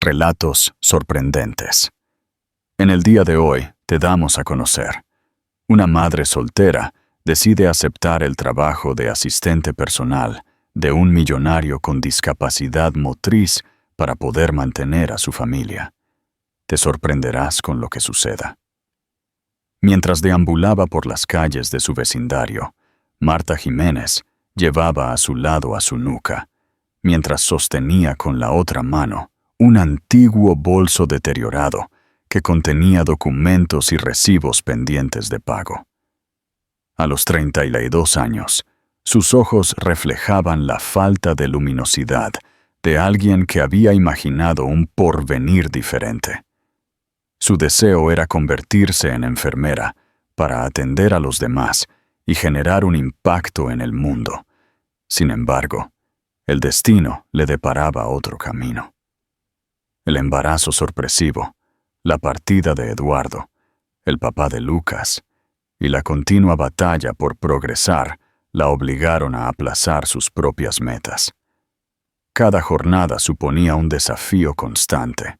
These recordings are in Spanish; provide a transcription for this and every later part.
Relatos sorprendentes. En el día de hoy te damos a conocer. Una madre soltera decide aceptar el trabajo de asistente personal de un millonario con discapacidad motriz para poder mantener a su familia. Te sorprenderás con lo que suceda. Mientras deambulaba por las calles de su vecindario, Marta Jiménez llevaba a su lado a su nuca, mientras sostenía con la otra mano un antiguo bolso deteriorado que contenía documentos y recibos pendientes de pago. A los 32 años, sus ojos reflejaban la falta de luminosidad de alguien que había imaginado un porvenir diferente. Su deseo era convertirse en enfermera para atender a los demás y generar un impacto en el mundo. Sin embargo, el destino le deparaba otro camino. El embarazo sorpresivo, la partida de Eduardo, el papá de Lucas, y la continua batalla por progresar la obligaron a aplazar sus propias metas. Cada jornada suponía un desafío constante.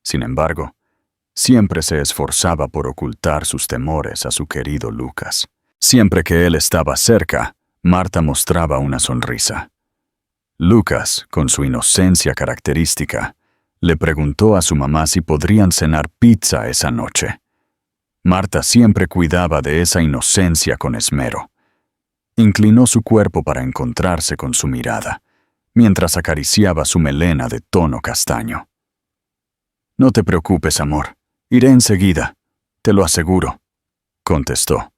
Sin embargo, siempre se esforzaba por ocultar sus temores a su querido Lucas. Siempre que él estaba cerca, Marta mostraba una sonrisa. Lucas, con su inocencia característica, le preguntó a su mamá si podrían cenar pizza esa noche. Marta siempre cuidaba de esa inocencia con esmero. Inclinó su cuerpo para encontrarse con su mirada, mientras acariciaba su melena de tono castaño. «No te preocupes, amor. Iré enseguida, te lo aseguro», contestó,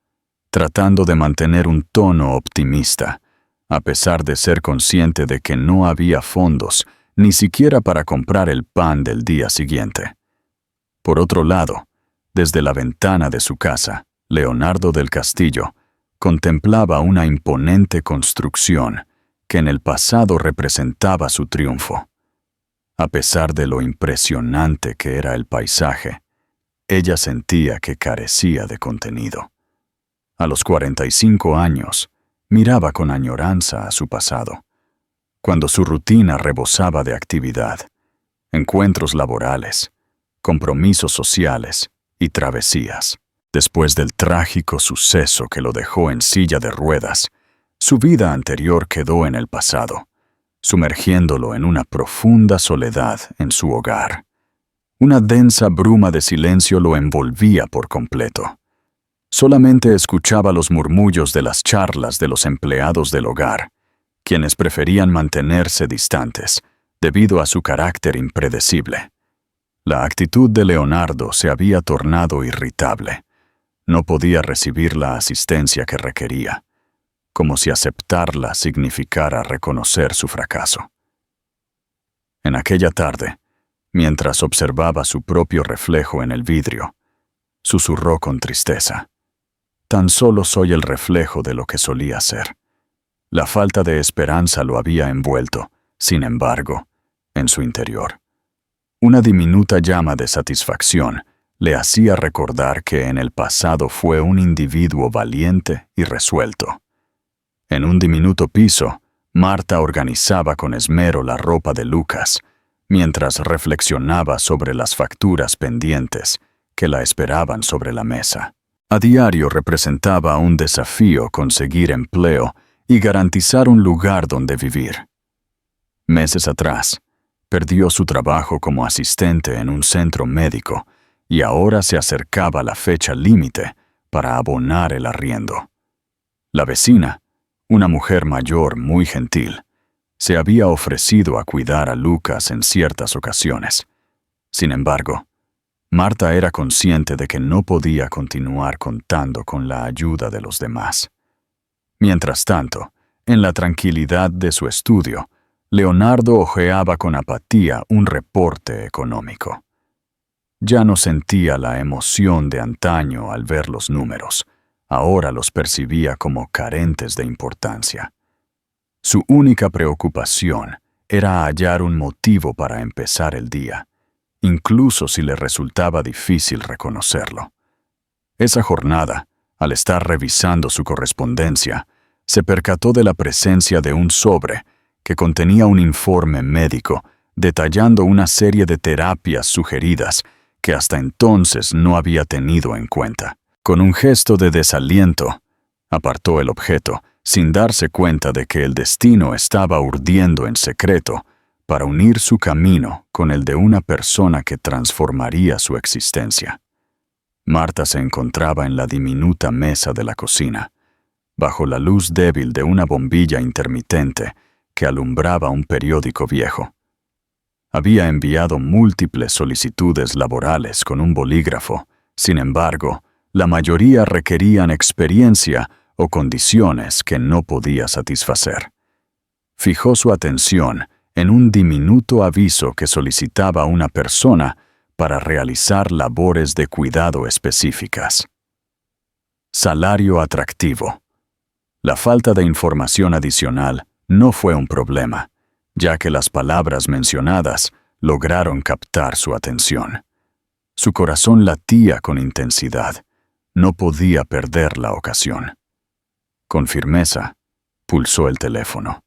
tratando de mantener un tono optimista, a pesar de ser consciente de que no había fondos ni siquiera para comprar el pan del día siguiente. Por otro lado, desde la ventana de su casa, Leonardo del Castillo contemplaba una imponente construcción que en el pasado representaba su triunfo. A pesar de lo impresionante que era el paisaje, ella sentía que carecía de contenido. A los 45 años, miraba con añoranza a su pasado, cuando su rutina rebosaba de actividad, encuentros laborales, compromisos sociales y travesías. Después del trágico suceso que lo dejó en silla de ruedas, su vida anterior quedó en el pasado, sumergiéndolo en una profunda soledad en su hogar. Una densa bruma de silencio lo envolvía por completo. Solamente escuchaba los murmullos de las charlas de los empleados del hogar, quienes preferían mantenerse distantes debido a su carácter impredecible. La actitud de Leonardo se había tornado irritable. No podía recibir la asistencia que requería, como si aceptarla significara reconocer su fracaso. En aquella tarde, mientras observaba su propio reflejo en el vidrio, susurró con tristeza: «Tan solo soy el reflejo de lo que solía ser». La falta de esperanza lo había envuelto, sin embargo, en su interior. Una diminuta llama de satisfacción le hacía recordar que en el pasado fue un individuo valiente y resuelto. En un diminuto piso, Marta organizaba con esmero la ropa de Lucas, mientras reflexionaba sobre las facturas pendientes que la esperaban sobre la mesa. A diario representaba un desafío conseguir empleo y garantizar un lugar donde vivir. Meses atrás, perdió su trabajo como asistente en un centro médico y ahora se acercaba la fecha límite para abonar el arriendo. La vecina, una mujer mayor muy gentil, se había ofrecido a cuidar a Lucas en ciertas ocasiones. Sin embargo, Marta era consciente de que no podía continuar contando con la ayuda de los demás. Mientras tanto, en la tranquilidad de su estudio, Leonardo hojeaba con apatía un reporte económico. Ya no sentía la emoción de antaño al ver los números, ahora los percibía como carentes de importancia. Su única preocupación era hallar un motivo para empezar el día, incluso si le resultaba difícil reconocerlo. Esa jornada, al estar revisando su correspondencia, se percató de la presencia de un sobre que contenía un informe médico detallando una serie de terapias sugeridas que hasta entonces no había tenido en cuenta. Con un gesto de desaliento, apartó el objeto, sin darse cuenta de que el destino estaba urdiendo en secreto para unir su camino con el de una persona que transformaría su existencia. Marta se encontraba en la diminuta mesa de la cocina, bajo la luz débil de una bombilla intermitente que alumbraba un periódico viejo. Había enviado múltiples solicitudes laborales con un bolígrafo. Sin embargo, la mayoría requerían experiencia o condiciones que no podía satisfacer. Fijó su atención en un diminuto aviso que solicitaba a una persona para realizar labores de cuidado específicas. Salario atractivo. La falta de información adicional no fue un problema, ya que las palabras mencionadas lograron captar su atención. Su corazón latía con intensidad. No podía perder la ocasión. Con firmeza, pulsó el teléfono.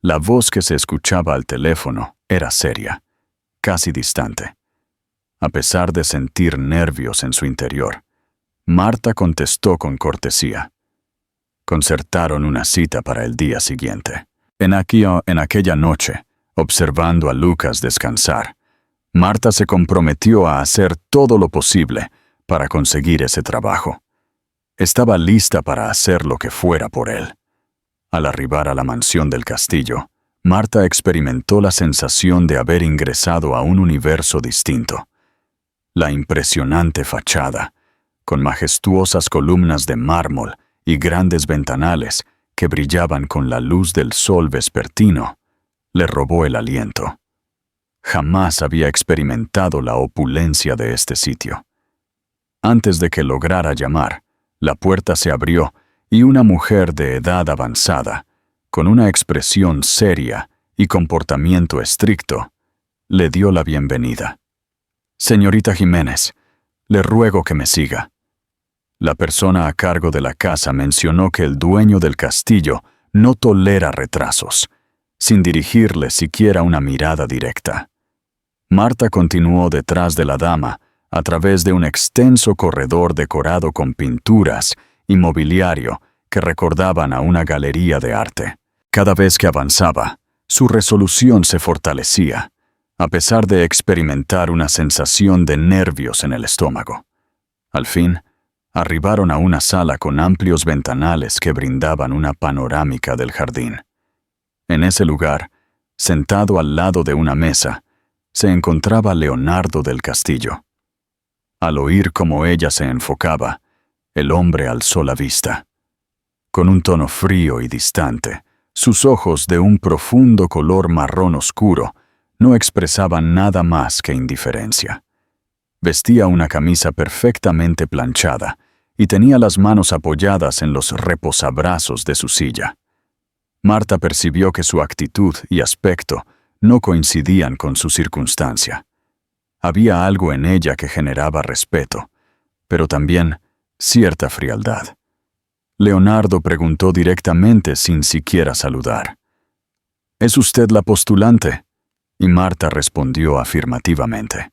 La voz que se escuchaba al teléfono era seria, casi distante. A pesar de sentir nervios en su interior, Marta contestó con cortesía. Concertaron una cita para el día siguiente. En aquella noche, observando a Lucas descansar, Marta se comprometió a hacer todo lo posible para conseguir ese trabajo. Estaba lista para hacer lo que fuera por él. Al arribar a la mansión del castillo, Marta experimentó la sensación de haber ingresado a un universo distinto. La impresionante fachada, con majestuosas columnas de mármol y grandes ventanales que brillaban con la luz del sol vespertino, le robó el aliento. Jamás había experimentado la opulencia de este sitio. Antes de que lograra llamar, la puerta se abrió y una mujer de edad avanzada, con una expresión seria y comportamiento estricto, le dio la bienvenida. «Señorita Jiménez, le ruego que me siga». La persona a cargo de la casa mencionó que el dueño del castillo no tolera retrasos, sin dirigirle siquiera una mirada directa. Marta continuó detrás de la dama, a través de un extenso corredor decorado con pinturas y mobiliario que recordaban a una galería de arte. Cada vez que avanzaba, su resolución se fortalecía, a pesar de experimentar una sensación de nervios en el estómago. Al fin, arribaron a una sala con amplios ventanales que brindaban una panorámica del jardín. En ese lugar, sentado al lado de una mesa, se encontraba Leonardo del Castillo. Al oír cómo ella se enfocaba, el hombre alzó la vista. Con un tono frío y distante, sus ojos de un profundo color marrón oscuro no expresaban nada más que indiferencia. Vestía una camisa perfectamente planchada y tenía las manos apoyadas en los reposabrazos de su silla. Marta percibió que su actitud y aspecto no coincidían con su circunstancia. Había algo en ella que generaba respeto, pero también cierta frialdad. Leonardo preguntó directamente sin siquiera saludar. «¿Es usted la postulante?» Y Marta respondió afirmativamente.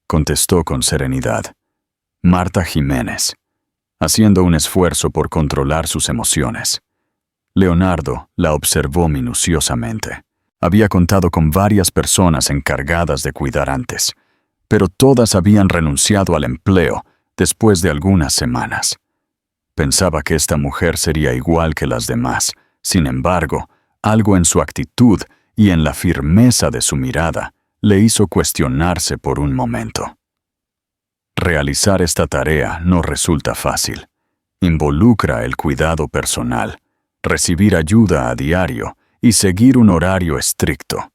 Contestó con serenidad. «Marta Jiménez», haciendo un esfuerzo por controlar sus emociones. Leonardo la observó minuciosamente. Había contado con varias personas encargadas de cuidar antes, pero todas habían renunciado al empleo después de algunas semanas. Pensaba que esta mujer sería igual que las demás. Sin embargo, algo en su actitud y en la firmeza de su mirada le hizo cuestionarse por un momento. Realizar esta tarea no resulta fácil. Involucra el cuidado personal, recibir ayuda a diario y seguir un horario estricto.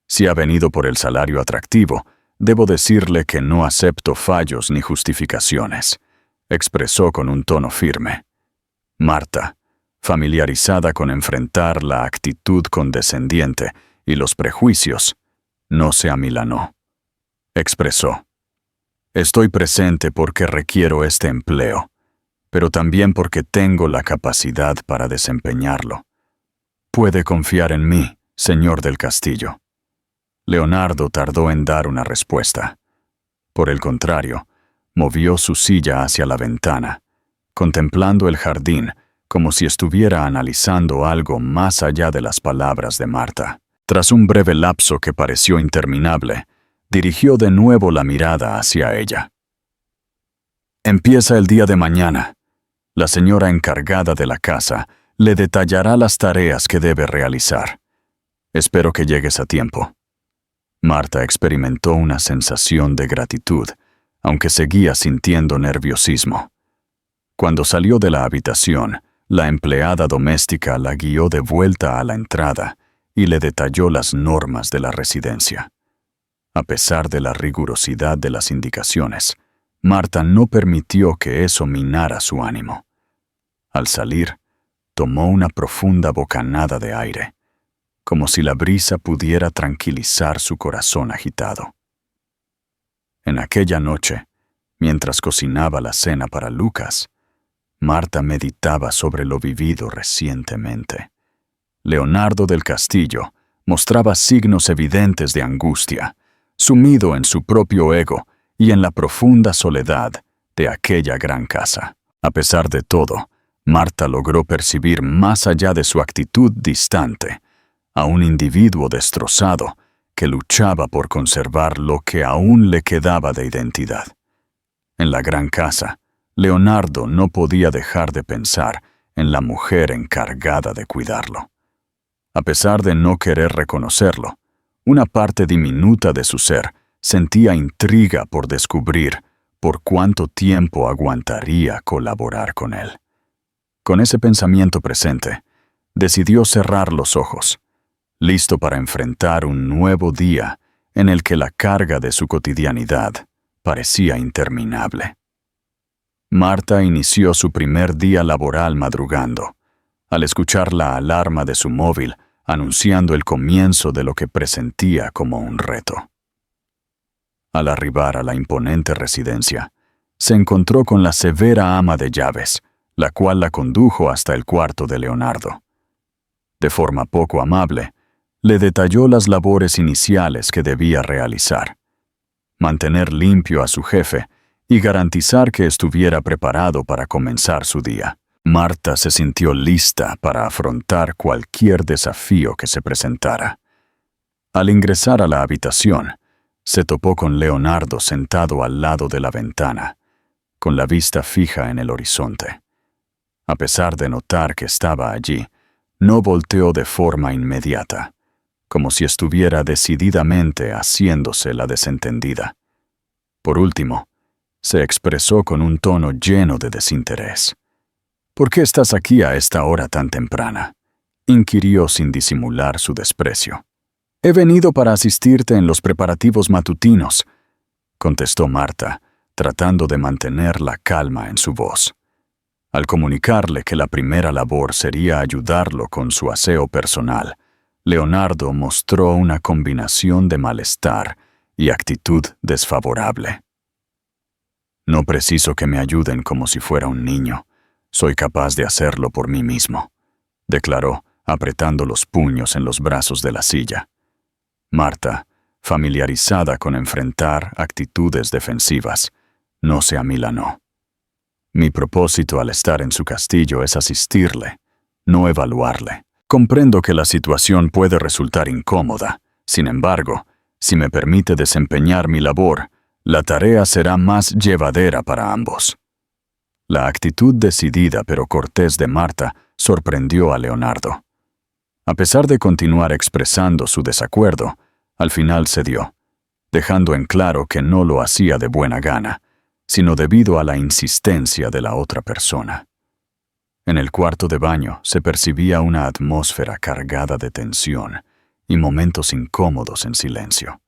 Si ha venido por el salario atractivo, debo decirle que no acepto fallos ni justificaciones, expresó con un tono firme. Marta, familiarizada con enfrentar la actitud condescendiente y los prejuicios, no se amilanó. Expresó: «Estoy presente porque requiero este empleo, pero también porque tengo la capacidad para desempeñarlo. Puede confiar en mí, señor del Castillo». Leonardo tardó en dar una respuesta. Por el contrario, movió su silla hacia la ventana, contemplando el jardín como si estuviera analizando algo más allá de las palabras de Marta. Tras un breve lapso que pareció interminable, dirigió de nuevo la mirada hacia ella. Empieza el día de mañana. La señora encargada de la casa le detallará las tareas que debe realizar. Espero que llegues a tiempo. Marta experimentó una sensación de gratitud, aunque seguía sintiendo nerviosismo. Cuando salió de la habitación, la empleada doméstica la guió de vuelta a la entrada y le detalló las normas de la residencia. A pesar de la rigurosidad de las indicaciones, Marta no permitió que eso minara su ánimo. Al salir, tomó una profunda bocanada de aire, como si la brisa pudiera tranquilizar su corazón agitado. En aquella noche, mientras cocinaba la cena para Lucas, Marta meditaba sobre lo vivido recientemente. Leonardo del Castillo mostraba signos evidentes de angustia, sumido en su propio ego y en la profunda soledad de aquella gran casa. A pesar de todo, Marta logró percibir más allá de su actitud distante a un individuo destrozado que luchaba por conservar lo que aún le quedaba de identidad. En la gran casa, Leonardo no podía dejar de pensar en la mujer encargada de cuidarlo. A pesar de no querer reconocerlo, una parte diminuta de su ser sentía intriga por descubrir por cuánto tiempo aguantaría colaborar con él. Con ese pensamiento presente, decidió cerrar los ojos, listo para enfrentar un nuevo día en el que la carga de su cotidianidad parecía interminable. Marta inició su primer día laboral madrugando, al escuchar la alarma de su móvil anunciando el comienzo de lo que presentía como un reto. Al arribar a la imponente residencia, se encontró con la severa ama de llaves, la cual la condujo hasta el cuarto de Leonardo. De forma poco amable, le detalló las labores iniciales que debía realizar: mantener limpio a su jefe y garantizar que estuviera preparado para comenzar su día. Marta se sintió lista para afrontar cualquier desafío que se presentara. Al ingresar a la habitación, se topó con Leonardo sentado al lado de la ventana, con la vista fija en el horizonte. A pesar de notar que estaba allí, no volteó de forma inmediata, como si estuviera decididamente haciéndose la desentendida. Por último, se expresó con un tono lleno de desinterés. «¿Por qué estás aquí a esta hora tan temprana?», inquirió sin disimular su desprecio. «He venido para asistirte en los preparativos matutinos», contestó Marta, tratando de mantener la calma en su voz. Al comunicarle que la primera labor sería ayudarlo con su aseo personal, Leonardo mostró una combinación de malestar y actitud desfavorable. «No preciso que me ayuden como si fuera un niño. Soy capaz de hacerlo por mí mismo», declaró, apretando los puños en los brazos de la silla. Marta, familiarizada con enfrentar actitudes defensivas, no se amilanó. «Mi propósito al estar en su castillo es asistirle, no evaluarle. Comprendo que la situación puede resultar incómoda. Sin embargo, si me permite desempeñar mi labor, la tarea será más llevadera para ambos». La actitud decidida pero cortés de Marta sorprendió a Leonardo. A pesar de continuar expresando su desacuerdo, al final cedió, dejando en claro que no lo hacía de buena gana, sino debido a la insistencia de la otra persona. En el cuarto de baño se percibía una atmósfera cargada de tensión y momentos incómodos en silencio.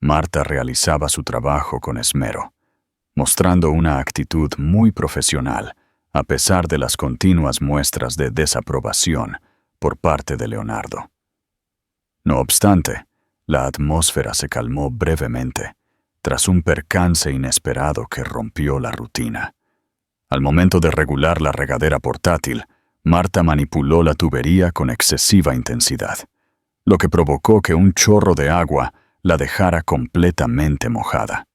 Marta realizaba su trabajo con esmero, mostrando una actitud muy profesional, a pesar de las continuas muestras de desaprobación por parte de Leonardo. No obstante, la atmósfera se calmó brevemente, tras un percance inesperado que rompió la rutina. Al momento de regular la regadera portátil, Marta manipuló la tubería con excesiva intensidad. lo que provocó que un chorro de agua la dejara completamente mojada.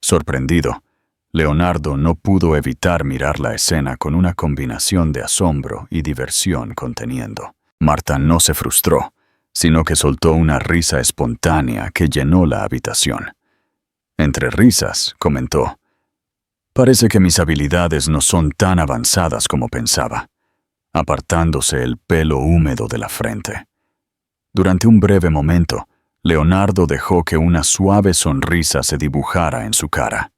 Sorprendido, Leonardo no pudo evitar mirar la escena con una combinación de asombro y diversión conteniendo. Marta no se frustró, sino que soltó una risa espontánea que llenó la habitación. Entre risas, comentó: «Parece que mis habilidades no son tan avanzadas como pensaba», apartándose el pelo húmedo de la frente. Durante un breve momento, Leonardo dejó que una suave sonrisa se dibujara en su cara.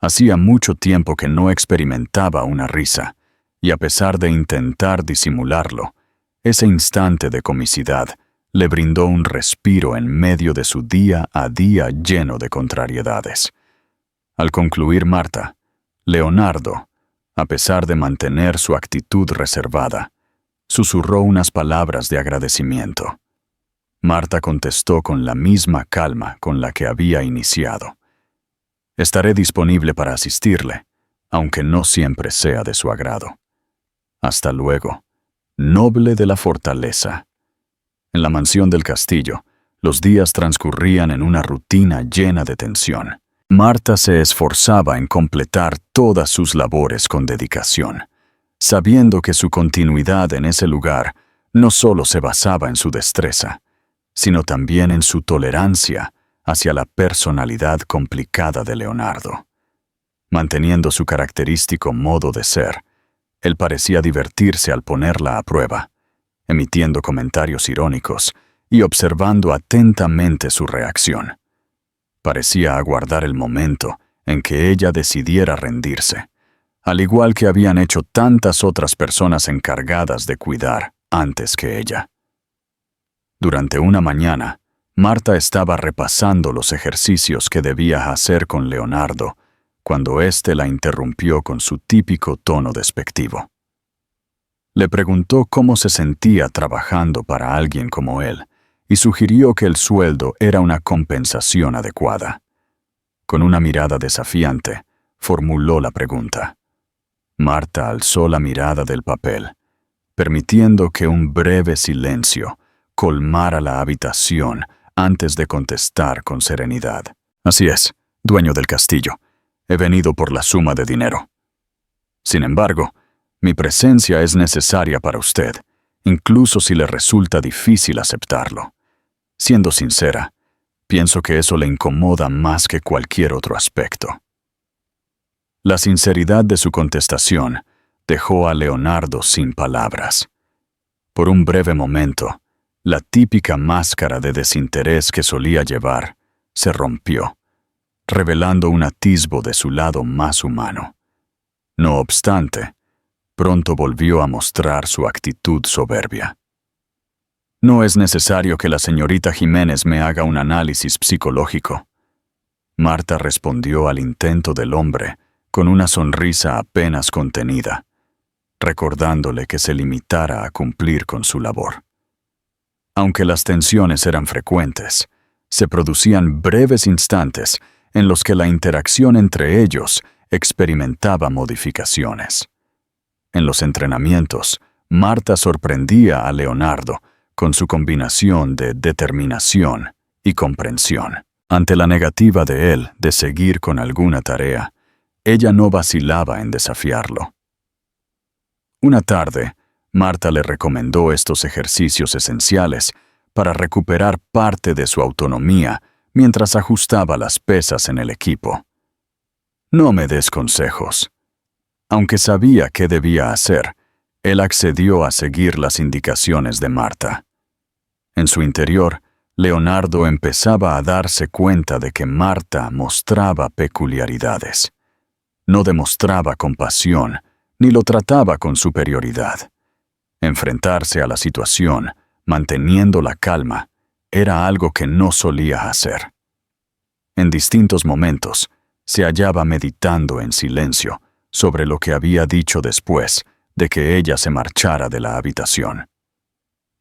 Hacía mucho tiempo que no experimentaba una risa, y a pesar de intentar disimularlo, ese instante de comicidad le brindó un respiro en medio de su día a día lleno de contrariedades. Al concluir Marta, Leonardo, a pesar de mantener su actitud reservada, susurró unas palabras de agradecimiento. Marta contestó con la misma calma con la que había iniciado: «Estaré disponible para asistirle, aunque no siempre sea de su agrado. Hasta luego, noble de la fortaleza». En la mansión del castillo, los días transcurrían en una rutina llena de tensión. Marta se esforzaba en completar todas sus labores con dedicación, sabiendo que su continuidad en ese lugar no solo se basaba en su destreza, sino también en su tolerancia hacia la personalidad complicada de Leonardo. Manteniendo su característico modo de ser, él parecía divertirse al ponerla a prueba, emitiendo comentarios irónicos y observando atentamente su reacción. Parecía aguardar el momento en que ella decidiera rendirse, al igual que habían hecho tantas otras personas encargadas de cuidar antes que ella. Durante una mañana, Marta estaba repasando los ejercicios que debía hacer con Leonardo, cuando éste la interrumpió con su típico tono despectivo. Le preguntó cómo se sentía trabajando para alguien como él, y sugirió que el sueldo era una compensación adecuada. Con una mirada desafiante, formuló la pregunta. Marta alzó la mirada del papel, permitiendo que un breve silencio colmara la habitación antes de contestar con serenidad. «Así es, dueño del castillo. He venido por la suma de dinero. Sin embargo, mi presencia es necesaria para usted, incluso si le resulta difícil aceptarlo. Siendo sincera, pienso que eso le incomoda más que cualquier otro aspecto». La sinceridad de su contestación dejó a Leonardo sin palabras. Por un breve momento, la típica máscara de desinterés que solía llevar se rompió, revelando un atisbo de su lado más humano. No obstante, pronto volvió a mostrar su actitud soberbia. «No es necesario que la señorita Jiménez me haga un análisis psicológico», Marta respondió al intento del hombre con una sonrisa apenas contenida, recordándole que se limitara a cumplir con su labor. Aunque las tensiones eran frecuentes, se producían breves instantes en los que la interacción entre ellos experimentaba modificaciones. En los entrenamientos, Marta sorprendía a Leonardo con su combinación de determinación y comprensión. Ante la negativa de él de seguir con alguna tarea, ella no vacilaba en desafiarlo. Una tarde, Marta le recomendó estos ejercicios esenciales para recuperar parte de su autonomía mientras ajustaba las pesas en el equipo. «No me des consejos». Aunque sabía qué debía hacer, él accedió a seguir las indicaciones de Marta. En su interior, Leonardo empezaba a darse cuenta de que Marta mostraba peculiaridades. No demostraba compasión, ni lo trataba con superioridad. Enfrentarse a la situación, manteniendo la calma, era algo que no solía hacer. En distintos momentos, se hallaba meditando en silencio sobre lo que había dicho después de que ella se marchara de la habitación.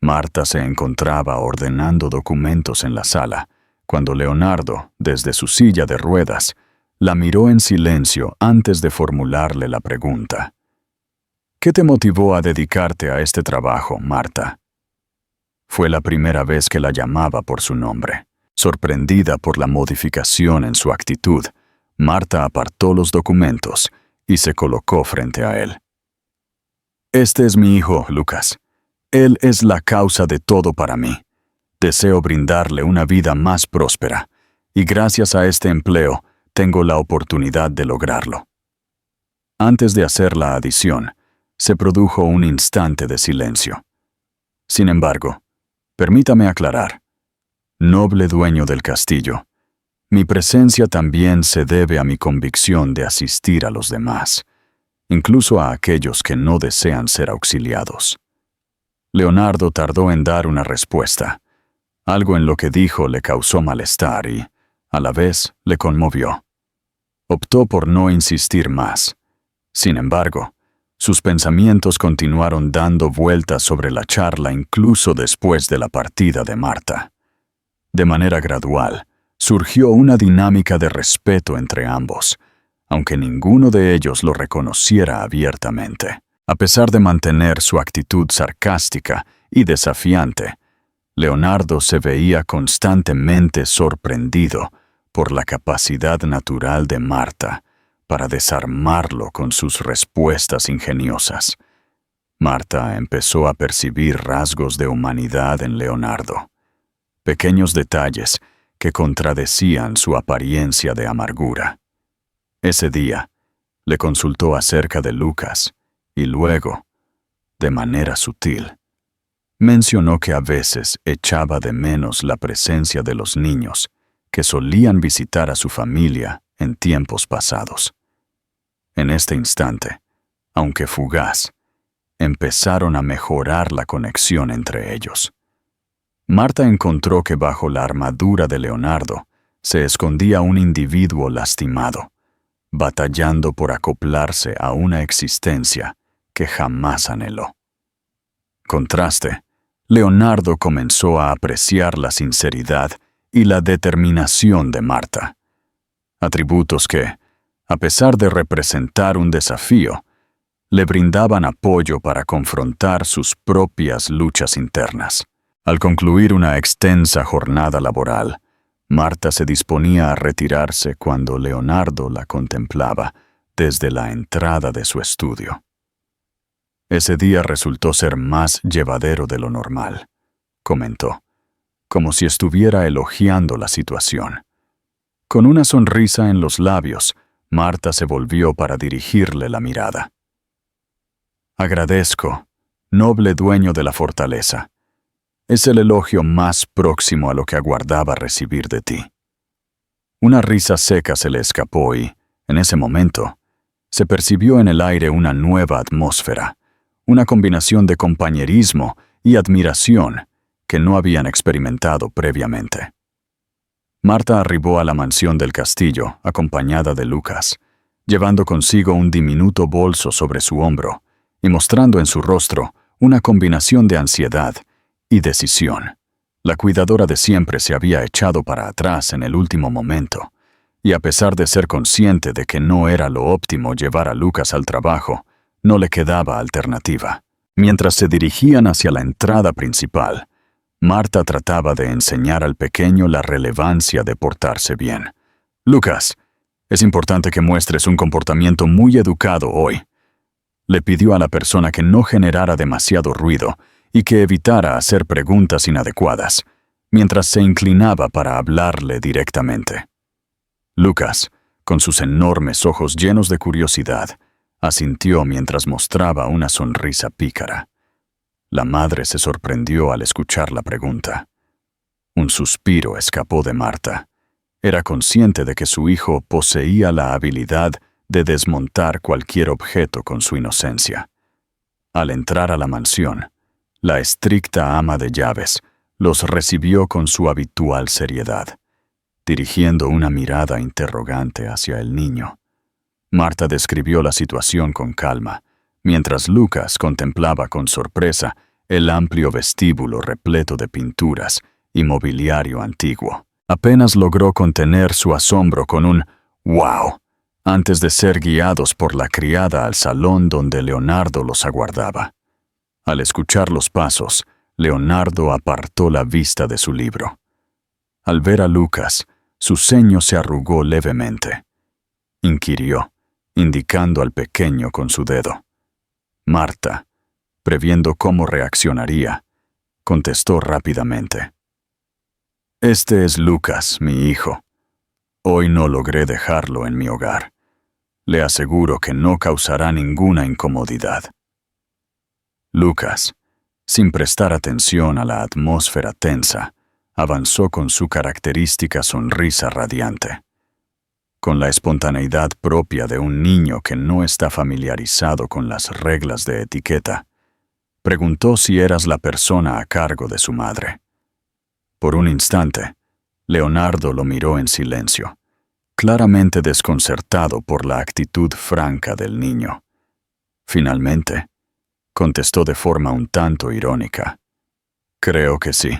Marta se encontraba ordenando documentos en la sala, cuando Leonardo, desde su silla de ruedas, la miró en silencio antes de formularle la pregunta. «¿Qué te motivó a dedicarte a este trabajo, Marta?» Fue la primera vez que la llamaba por su nombre. Sorprendida por la modificación en su actitud, Marta apartó los documentos y se colocó frente a él. «Este es mi hijo, Lucas. Él es la causa de todo para mí. Deseo brindarle una vida más próspera, y gracias a este empleo tengo la oportunidad de lograrlo». Antes de hacer la adición, se produjo un instante de silencio. Sin embargo, permítame aclarar. Noble dueño del castillo, mi presencia también se debe a mi convicción de asistir a los demás, incluso a aquellos que no desean ser auxiliados. Leonardo tardó en dar una respuesta. Algo en lo que dijo le causó malestar y, a la vez, le conmovió. Optó por no insistir más. Sin embargo, sus pensamientos continuaron dando vueltas sobre la charla incluso después de la partida de Marta. De manera gradual, surgió una dinámica de respeto entre ambos, aunque ninguno de ellos lo reconociera abiertamente. A pesar de mantener su actitud sarcástica y desafiante, Leonardo se veía constantemente sorprendido por la capacidad natural de Marta para desarmarlo con sus respuestas ingeniosas. Marta empezó a percibir rasgos de humanidad en Leonardo, pequeños detalles que contradecían su apariencia de amargura. Ese día, le consultó acerca de Lucas y luego, de manera sutil, mencionó que a veces echaba de menos la presencia de los niños que solían visitar a su familia en tiempos pasados. En este instante, aunque fugaz, empezaron a mejorar la conexión entre ellos. Marta encontró que bajo la armadura de Leonardo se escondía un individuo lastimado, batallando por acoplarse a una existencia que jamás anheló. Contraste, Leonardo comenzó a apreciar la sinceridad y la determinación de Marta, atributos que, a pesar de representar un desafío, le brindaban apoyo para confrontar sus propias luchas internas. Al concluir una extensa jornada laboral, Marta se disponía a retirarse cuando Leonardo la contemplaba desde la entrada de su estudio. Ese día resultó ser más llevadero de lo normal, comentó, como si estuviera elogiando la situación. Con una sonrisa en los labios, Marta se volvió para dirigirle la mirada. «Agradezco, noble dueño de la fortaleza. Es el elogio más próximo a lo que aguardaba recibir de ti». Una risa seca se le escapó y, en ese momento, se percibió en el aire una nueva atmósfera, una combinación de compañerismo y admiración que no habían experimentado previamente. Marta arribó a la mansión del castillo, acompañada de Lucas, llevando consigo un diminuto bolso sobre su hombro y mostrando en su rostro una combinación de ansiedad y decisión. La cuidadora de siempre se había echado para atrás en el último momento, y a pesar de ser consciente de que no era lo óptimo llevar a Lucas al trabajo, no le quedaba alternativa. Mientras se dirigían hacia la entrada principal, Marta trataba de enseñar al pequeño la relevancia de portarse bien. «Lucas, es importante que muestres un comportamiento muy educado hoy», le pidió a la persona que no generara demasiado ruido y que evitara hacer preguntas inadecuadas, mientras se inclinaba para hablarle directamente. Lucas, con sus enormes ojos llenos de curiosidad, asintió mientras mostraba una sonrisa pícara. La madre se sorprendió al escuchar la pregunta. Un suspiro escapó de Marta. Era consciente de que su hijo poseía la habilidad de desmontar cualquier objeto con su inocencia. Al entrar a la mansión, la estricta ama de llaves los recibió con su habitual seriedad, dirigiendo una mirada interrogante hacia el niño. Marta describió la situación con calma, mientras Lucas contemplaba con sorpresa el amplio vestíbulo repleto de pinturas y mobiliario antiguo. Apenas logró contener su asombro con un «wow», antes de ser guiados por la criada al salón donde Leonardo los aguardaba. Al escuchar los pasos, Leonardo apartó la vista de su libro. Al ver a Lucas, su ceño se arrugó levemente. Inquirió, indicando al pequeño con su dedo. Marta, previendo cómo reaccionaría, contestó rápidamente. «Este es Lucas, mi hijo. Hoy no logré dejarlo en mi hogar. Le aseguro que no causará ninguna incomodidad». Lucas, sin prestar atención a la atmósfera tensa, avanzó con su característica sonrisa radiante. Con la espontaneidad propia de un niño que no está familiarizado con las reglas de etiqueta, preguntó si eras la persona a cargo de su madre. Por un instante, Leonardo lo miró en silencio, claramente desconcertado por la actitud franca del niño. Finalmente, contestó de forma un tanto irónica. «Creo que sí».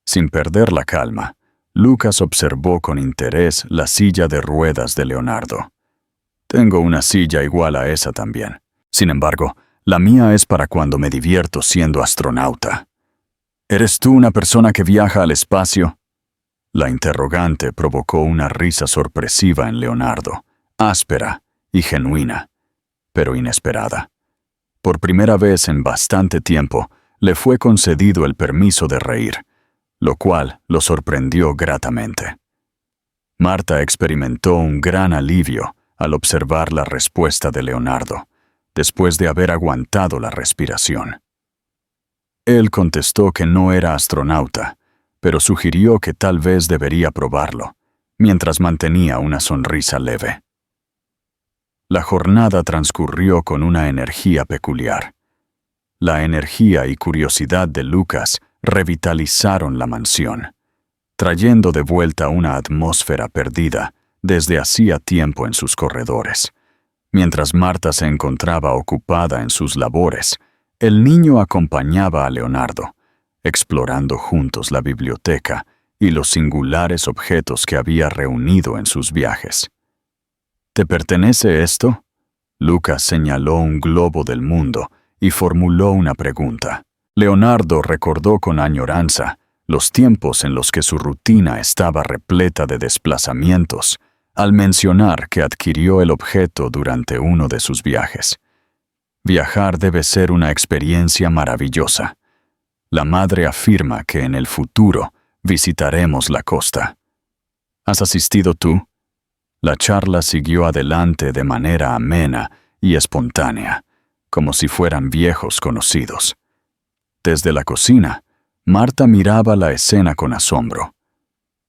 Sin perder la calma, Lucas observó con interés la silla de ruedas de Leonardo. «Tengo una silla igual a esa también. Sin embargo, la mía es para cuando me divierto siendo astronauta». «¿Eres tú una persona que viaja al espacio?». La interrogante provocó una risa sorpresiva en Leonardo, áspera y genuina, pero inesperada. Por primera vez en bastante tiempo, le fue concedido el permiso de reír, lo cual lo sorprendió gratamente. Marta experimentó un gran alivio al observar la respuesta de Leonardo, después de haber aguantado la respiración. Él contestó que no era astronauta, pero sugirió que tal vez debería probarlo, mientras mantenía una sonrisa leve. La jornada transcurrió con una energía peculiar. La energía y curiosidad de Lucas revitalizaron la mansión, trayendo de vuelta una atmósfera perdida desde hacía tiempo en sus corredores. Mientras Marta se encontraba ocupada en sus labores, el niño acompañaba a Leonardo, explorando juntos la biblioteca y los singulares objetos que había reunido en sus viajes. «¿Te pertenece esto?». Lucas señaló un globo del mundo y formuló una pregunta. Leonardo recordó con añoranza los tiempos en los que su rutina estaba repleta de desplazamientos, al mencionar que adquirió el objeto durante uno de sus viajes. Viajar debe ser una experiencia maravillosa. La madre afirma que en el futuro visitaremos la costa. ¿Has asistido tú? La charla siguió adelante de manera amena y espontánea, como si fueran viejos conocidos. Desde la cocina, Marta miraba la escena con asombro.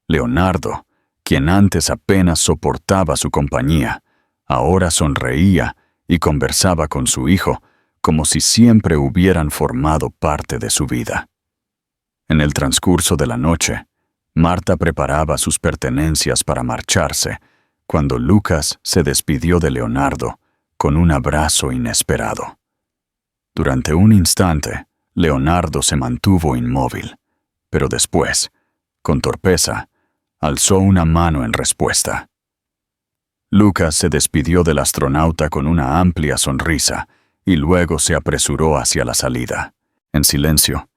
Leonardo, quien antes apenas soportaba su compañía, ahora sonreía y conversaba con su hijo como si siempre hubieran formado parte de su vida. En el transcurso de la noche, Marta preparaba sus pertenencias para marcharse, cuando Lucas se despidió de Leonardo con un abrazo inesperado. Durante un instante, Leonardo se mantuvo inmóvil, pero después, con torpeza, alzó una mano en respuesta. Lucas se despidió del astronauta con una amplia sonrisa y luego se apresuró hacia la salida. En silencio,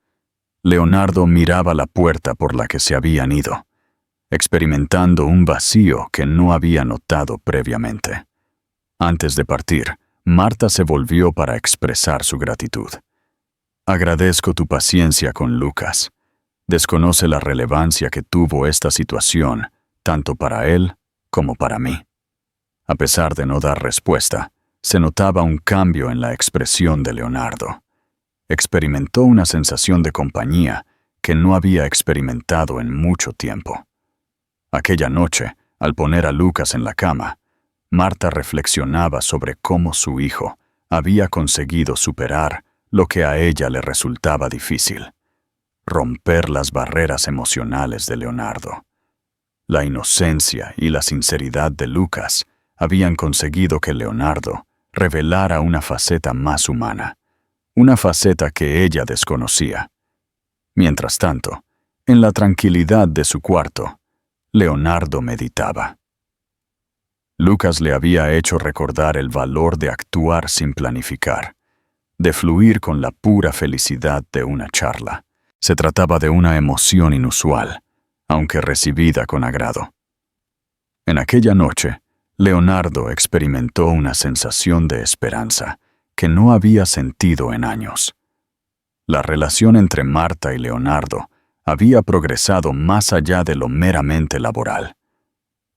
Leonardo miraba la puerta por la que se habían ido, experimentando un vacío que no había notado previamente. Antes de partir, Marta se volvió para expresar su gratitud. «Agradezco tu paciencia con Lucas. Desconoce la relevancia que tuvo esta situación, tanto para él como para mí». A pesar de no dar respuesta, se notaba un cambio en la expresión de Leonardo. Experimentó una sensación de compañía que no había experimentado en mucho tiempo. Aquella noche, al poner a Lucas en la cama, Marta reflexionaba sobre cómo su hijo había conseguido superar lo que a ella le resultaba difícil: romper las barreras emocionales de Leonardo. La inocencia y la sinceridad de Lucas habían conseguido que Leonardo revelara una faceta más humana, una faceta que ella desconocía. Mientras tanto, en la tranquilidad de su cuarto, Leonardo meditaba. Lucas le había hecho recordar el valor de actuar sin planificar, de fluir con la pura felicidad de una charla. Se trataba de una emoción inusual, aunque recibida con agrado. En aquella noche, Leonardo experimentó una sensación de esperanza que no había sentido en años. La relación entre Marta y Leonardo había progresado más allá de lo meramente laboral.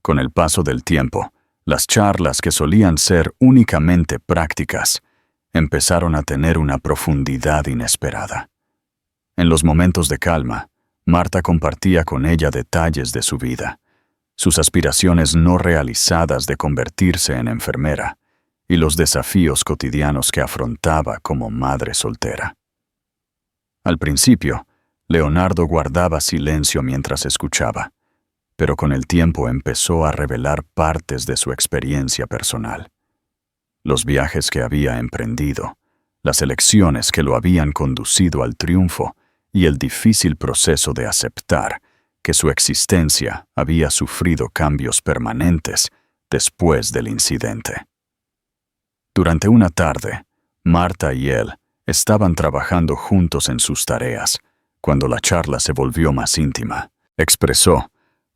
Con el paso del tiempo, las charlas que solían ser únicamente prácticas empezaron a tener una profundidad inesperada. En los momentos de calma, Marta compartía con ella detalles de su vida, sus aspiraciones no realizadas de convertirse en enfermera y los desafíos cotidianos que afrontaba como madre soltera. Al principio, Leonardo guardaba silencio mientras escuchaba, pero con el tiempo empezó a revelar partes de su experiencia personal. Los viajes que había emprendido, las elecciones que lo habían conducido al triunfo y el difícil proceso de aceptar que su existencia había sufrido cambios permanentes después del incidente. Durante una tarde, Marta y él estaban trabajando juntos en sus tareas, cuando la charla se volvió más íntima. Expresó,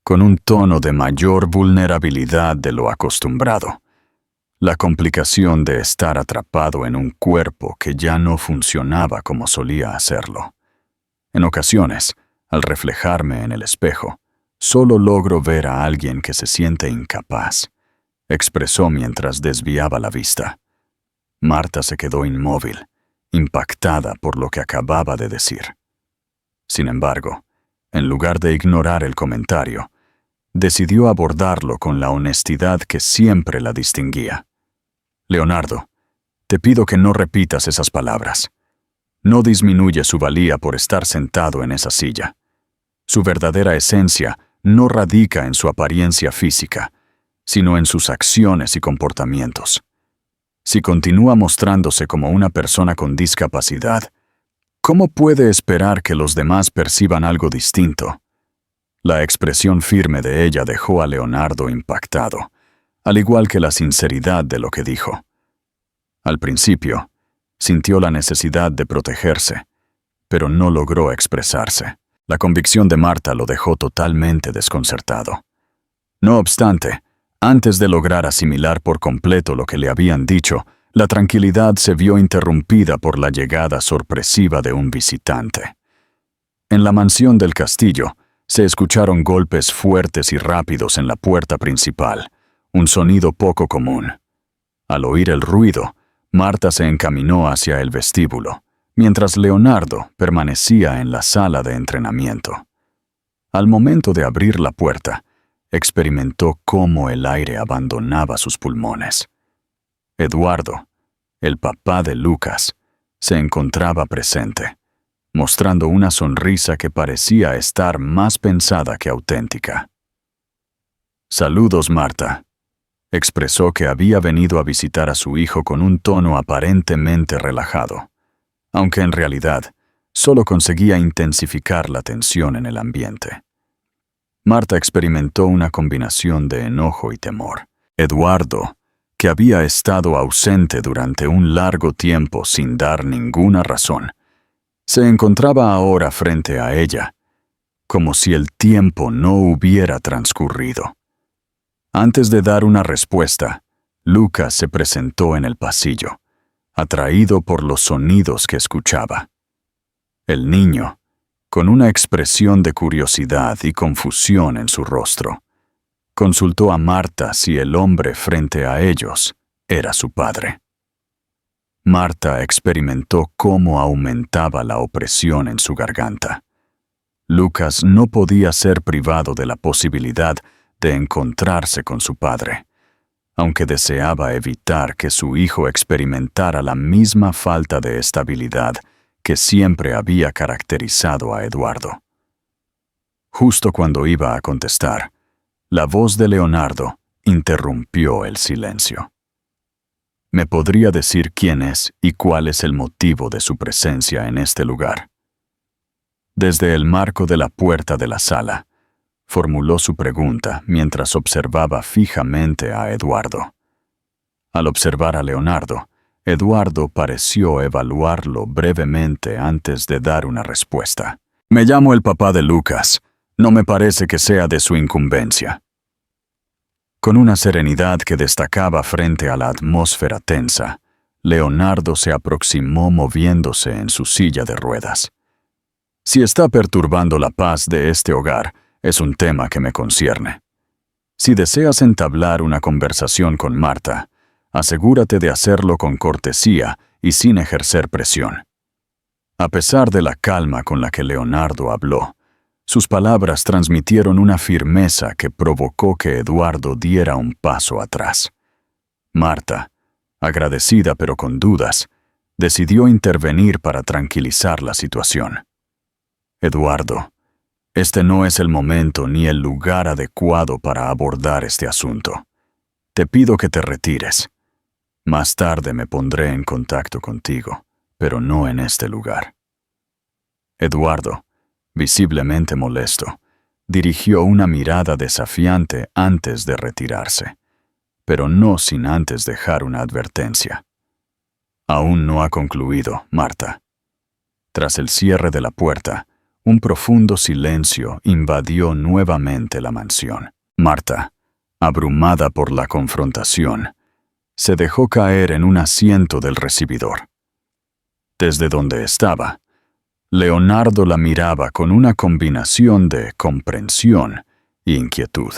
con un tono de mayor vulnerabilidad de lo acostumbrado, la complicación de estar atrapado en un cuerpo que ya no funcionaba como solía hacerlo. En ocasiones, al reflejarme en el espejo, solo logro ver a alguien que se siente incapaz, expresó mientras desviaba la vista. Marta se quedó inmóvil, impactada por lo que acababa de decir. Sin embargo, en lugar de ignorar el comentario, decidió abordarlo con la honestidad que siempre la distinguía. Leonardo, te pido que no repitas esas palabras. No disminuye su valía por estar sentado en esa silla. Su verdadera esencia no radica en su apariencia física, sino en sus acciones y comportamientos. Si continúa mostrándose como una persona con discapacidad, ¿cómo puede esperar que los demás perciban algo distinto? La expresión firme de ella dejó a Leonardo impactado, al igual que la sinceridad de lo que dijo. Al principio, sintió la necesidad de protegerse, pero no logró expresarse. La convicción de Marta lo dejó totalmente desconcertado. No obstante, antes de lograr asimilar por completo lo que le habían dicho, la tranquilidad se vio interrumpida por la llegada sorpresiva de un visitante. En la mansión del castillo, se escucharon golpes fuertes y rápidos en la puerta principal, un sonido poco común. Al oír el ruido, Marta se encaminó hacia el vestíbulo, mientras Leonardo permanecía en la sala de entrenamiento. Al momento de abrir la puerta, experimentó cómo el aire abandonaba sus pulmones. Eduardo, el papá de Lucas, se encontraba presente, mostrando una sonrisa que parecía estar más pensada que auténtica. «Saludos, Marta», expresó que había venido a visitar a su hijo con un tono aparentemente relajado, aunque en realidad solo conseguía intensificar la tensión en el ambiente. Marta experimentó una combinación de enojo y temor. Eduardo, que había estado ausente durante un largo tiempo sin dar ninguna razón, se encontraba ahora frente a ella, como si el tiempo no hubiera transcurrido. Antes de dar una respuesta, Lucas se presentó en el pasillo, atraído por los sonidos que escuchaba. El niño, con una expresión de curiosidad y confusión en su rostro, consultó a Marta si el hombre frente a ellos era su padre. Marta experimentó cómo aumentaba la opresión en su garganta. Lucas no podía ser privado de la posibilidad de encontrarse con su padre, aunque deseaba evitar que su hijo experimentara la misma falta de estabilidad que siempre había caracterizado a Eduardo. Justo cuando iba a contestar, la voz de Leonardo interrumpió el silencio. ¿Me podría decir quién es y cuál es el motivo de su presencia en este lugar? Desde el marco de la puerta de la sala, formuló su pregunta mientras observaba fijamente a Eduardo. Al observar a Leonardo, Eduardo pareció evaluarlo brevemente antes de dar una respuesta. Me llamo el papá de Lucas. No me parece que sea de su incumbencia. Con una serenidad que destacaba frente a la atmósfera tensa, Leonardo se aproximó moviéndose en su silla de ruedas. Si está perturbando la paz de este hogar, es un tema que me concierne. Si deseas entablar una conversación con Marta, asegúrate de hacerlo con cortesía y sin ejercer presión. A pesar de la calma con la que Leonardo habló, sus palabras transmitieron una firmeza que provocó que Eduardo diera un paso atrás. Marta, agradecida pero con dudas, decidió intervenir para tranquilizar la situación. Eduardo, este no es el momento ni el lugar adecuado para abordar este asunto. Te pido que te retires. Más tarde me pondré en contacto contigo, pero no en este lugar. Eduardo, visiblemente molesto, dirigió una mirada desafiante antes de retirarse, pero no sin antes dejar una advertencia. Aún no ha concluido, Marta. Tras el cierre de la puerta, un profundo silencio invadió nuevamente la mansión. Marta, abrumada por la confrontación, se dejó caer en un asiento del recibidor. Desde donde estaba, Leonardo la miraba con una combinación de comprensión e inquietud.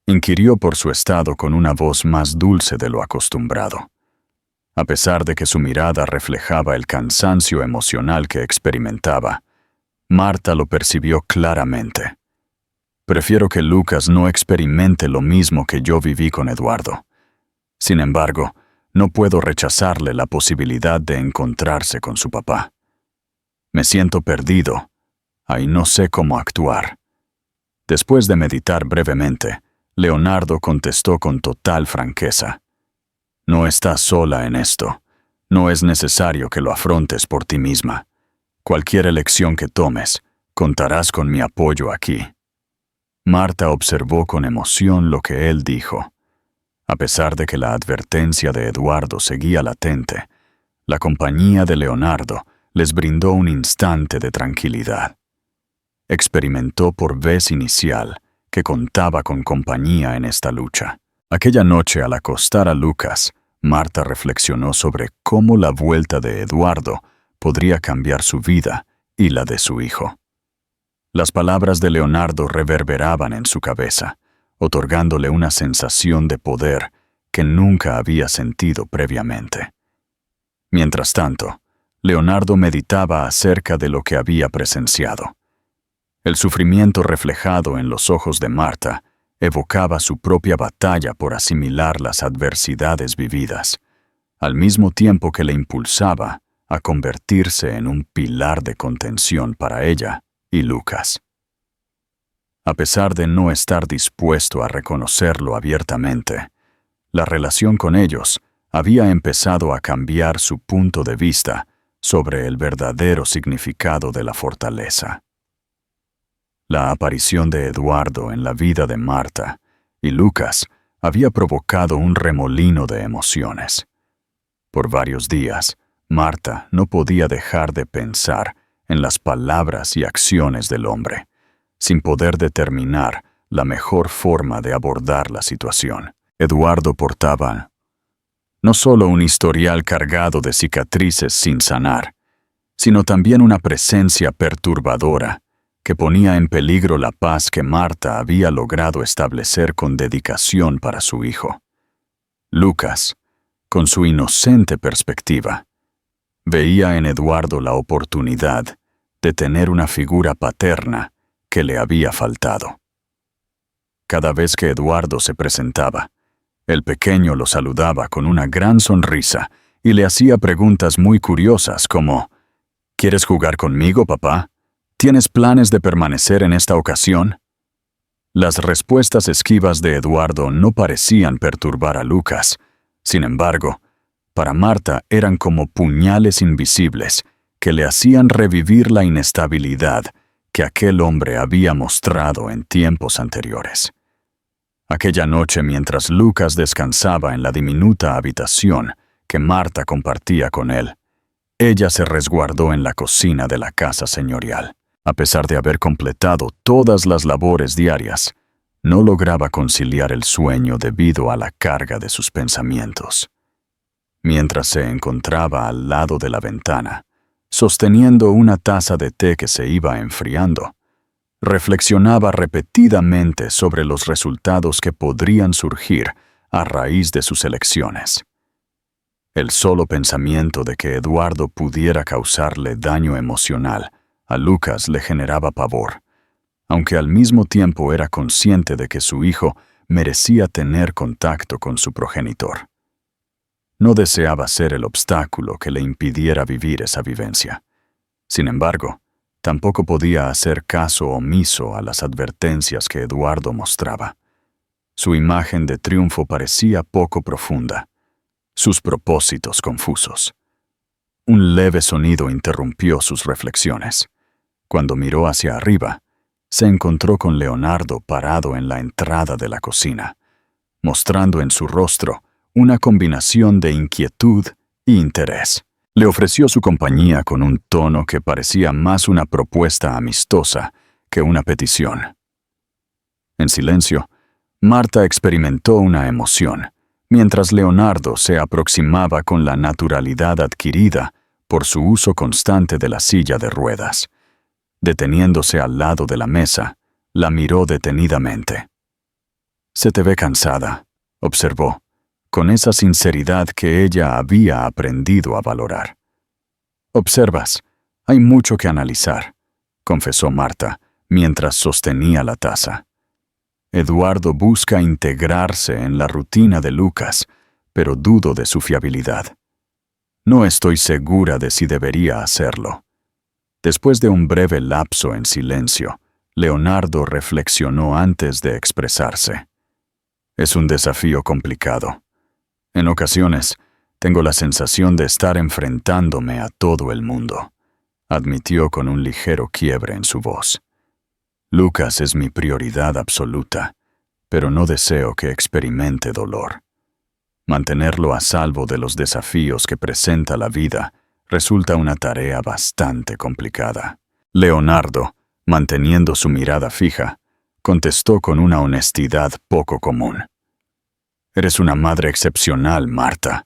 Inquirió por su estado con una voz más dulce de lo acostumbrado. A pesar de que su mirada reflejaba el cansancio emocional que experimentaba, Marta lo percibió claramente. Prefiero que Lucas no experimente lo mismo que yo viví con Eduardo. Sin embargo, no puedo rechazarle la posibilidad de encontrarse con su papá. Me siento perdido, y no sé cómo actuar. Después de meditar brevemente, Leonardo contestó con total franqueza. No estás sola en esto. No es necesario que lo afrontes por ti misma. Cualquier elección que tomes, contarás con mi apoyo aquí. Marta observó con emoción lo que él dijo. A pesar de que la advertencia de Eduardo seguía latente, la compañía de Leonardo les brindó un instante de tranquilidad. Experimentó por vez inicial que contaba con compañía en esta lucha. Aquella noche, al acostar a Lucas, Marta reflexionó sobre cómo la vuelta de Eduardo podría cambiar su vida y la de su hijo. Las palabras de Leonardo reverberaban en su cabeza, otorgándole una sensación de poder que nunca había sentido previamente. Mientras tanto, Leonardo meditaba acerca de lo que había presenciado. El sufrimiento reflejado en los ojos de Marta evocaba su propia batalla por asimilar las adversidades vividas, al mismo tiempo que le impulsaba a convertirse en un pilar de contención para ella y Lucas. A pesar de no estar dispuesto a reconocerlo abiertamente, la relación con ellos había empezado a cambiar su punto de vista sobre el verdadero significado de la fortaleza. La aparición de Eduardo en la vida de Marta y Lucas había provocado un remolino de emociones. Por varios días, Marta no podía dejar de pensar en las palabras y acciones del hombre, sin poder determinar la mejor forma de abordar la situación. Eduardo portaba no solo un historial cargado de cicatrices sin sanar, sino también una presencia perturbadora que ponía en peligro la paz que Marta había logrado establecer con dedicación para su hijo. Lucas, con su inocente perspectiva, veía en Eduardo la oportunidad de tener una figura paterna que le había faltado. Cada vez que Eduardo se presentaba, el pequeño lo saludaba con una gran sonrisa y le hacía preguntas muy curiosas como: ¿Quieres jugar conmigo, papá? ¿Tienes planes de permanecer en esta ocasión? Las respuestas esquivas de Eduardo no parecían perturbar a Lucas. Sin embargo, para Marta eran como puñales invisibles que le hacían revivir la inestabilidad que aquel hombre había mostrado en tiempos anteriores. Aquella noche, mientras Lucas descansaba en la diminuta habitación que Marta compartía con él, ella se resguardó en la cocina de la casa señorial. A pesar de haber completado todas las labores diarias, no lograba conciliar el sueño debido a la carga de sus pensamientos. Mientras se encontraba al lado de la ventana, sosteniendo una taza de té que se iba enfriando, reflexionaba repetidamente sobre los resultados que podrían surgir a raíz de sus elecciones. El solo pensamiento de que Eduardo pudiera causarle daño emocional a Lucas le generaba pavor, aunque al mismo tiempo era consciente de que su hijo merecía tener contacto con su progenitor. No deseaba ser el obstáculo que le impidiera vivir esa vivencia. Sin embargo, tampoco podía hacer caso omiso a las advertencias que Eduardo mostraba. Su imagen de triunfo parecía poco profunda, sus propósitos confusos. Un leve sonido interrumpió sus reflexiones. Cuando miró hacia arriba, se encontró con Leonardo parado en la entrada de la cocina, mostrando en su rostro una combinación de inquietud e interés. Le ofreció su compañía con un tono que parecía más una propuesta amistosa que una petición. En silencio, Marta experimentó una emoción, mientras Leonardo se aproximaba con la naturalidad adquirida por su uso constante de la silla de ruedas. Deteniéndose al lado de la mesa, la miró detenidamente. «Se te ve cansada», observó, con esa sinceridad que ella había aprendido a valorar. «Observas, hay mucho que analizar», confesó Marta, mientras sostenía la taza. Eduardo busca integrarse en la rutina de Lucas, pero dudo de su fiabilidad. No estoy segura de si debería hacerlo. Después de un breve lapso en silencio, Leonardo reflexionó antes de expresarse. Es un desafío complicado. En ocasiones, tengo la sensación de estar enfrentándome a todo el mundo, admitió con un ligero quiebre en su voz. Lucas es mi prioridad absoluta, pero no deseo que experimente dolor. Mantenerlo a salvo de los desafíos que presenta la vida resulta una tarea bastante complicada. Leonardo, manteniendo su mirada fija, contestó con una honestidad poco común. Eres una madre excepcional, Marta.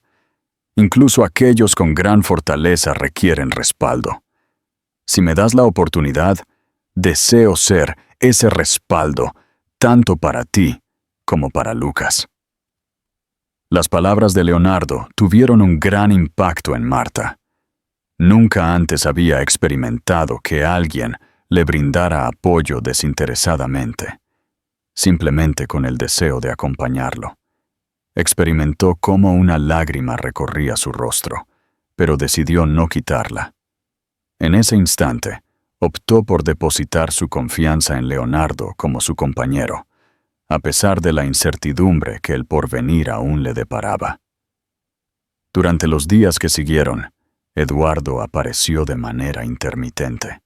Incluso aquellos con gran fortaleza requieren respaldo. Si me das la oportunidad, deseo ser ese respaldo, tanto para ti como para Lucas. Las palabras de Leonardo tuvieron un gran impacto en Marta. Nunca antes había experimentado que alguien le brindara apoyo desinteresadamente, simplemente con el deseo de acompañarlo. Experimentó cómo una lágrima recorría su rostro, pero decidió no quitarla. En ese instante, optó por depositar su confianza en Leonardo como su compañero, a pesar de la incertidumbre que el porvenir aún le deparaba. Durante los días que siguieron, Eduardo apareció de manera intermitente.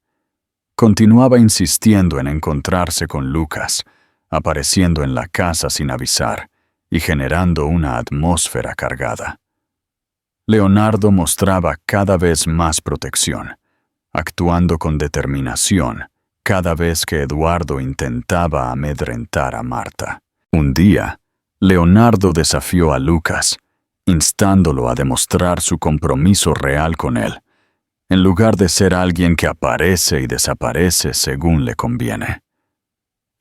Continuaba insistiendo en encontrarse con Lucas, apareciendo en la casa sin avisar y generando una atmósfera cargada. Leonardo mostraba cada vez más protección, actuando con determinación cada vez que Eduardo intentaba amedrentar a Marta. Un día, Leonardo desafió a Lucas, instándolo a demostrar su compromiso real con él, en lugar de ser alguien que aparece y desaparece según le conviene.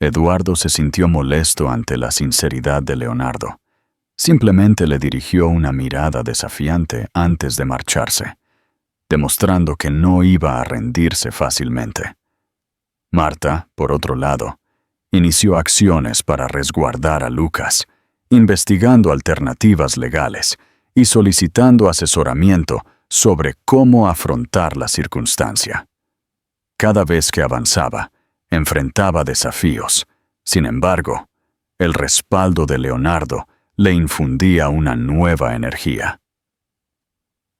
Eduardo se sintió molesto ante la sinceridad de Leonardo. Simplemente le dirigió una mirada desafiante antes de marcharse, demostrando que no iba a rendirse fácilmente. Marta, por otro lado, inició acciones para resguardar a Lucas, investigando alternativas legales y solicitando asesoramiento sobre cómo afrontar la circunstancia. Cada vez que avanzaba, enfrentaba desafíos. Sin embargo, el respaldo de Leonardo le infundía una nueva energía.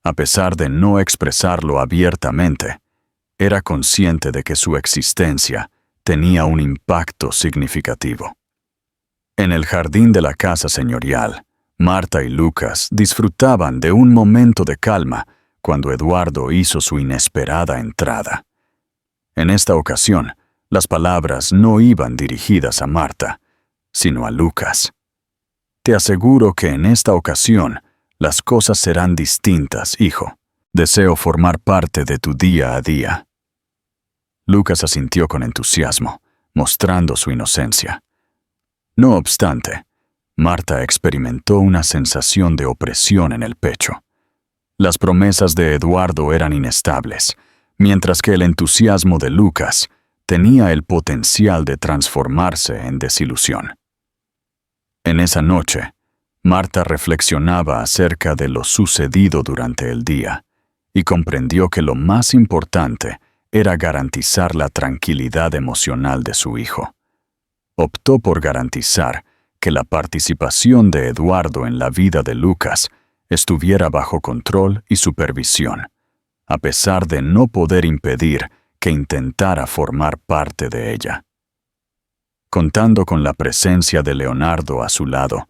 A pesar de no expresarlo abiertamente, era consciente de que su existencia tenía un impacto significativo. En el jardín de la casa señorial, Marta y Lucas disfrutaban de un momento de calma cuando Eduardo hizo su inesperada entrada. En esta ocasión, las palabras no iban dirigidas a Marta, sino a Lucas. Te aseguro que en esta ocasión las cosas serán distintas, hijo. Deseo formar parte de tu día a día. Lucas asintió con entusiasmo, mostrando su inocencia. No obstante, Marta experimentó una sensación de opresión en el pecho. Las promesas de Eduardo eran inestables, mientras que el entusiasmo de Lucas tenía el potencial de transformarse en desilusión. En esa noche, Marta reflexionaba acerca de lo sucedido durante el día y comprendió que lo más importante era garantizar la tranquilidad emocional de su hijo. Optó por garantizar que la participación de Eduardo en la vida de Lucas estuviera bajo control y supervisión, a pesar de no poder impedir que intentara formar parte de ella. Contando con la presencia de Leonardo a su lado,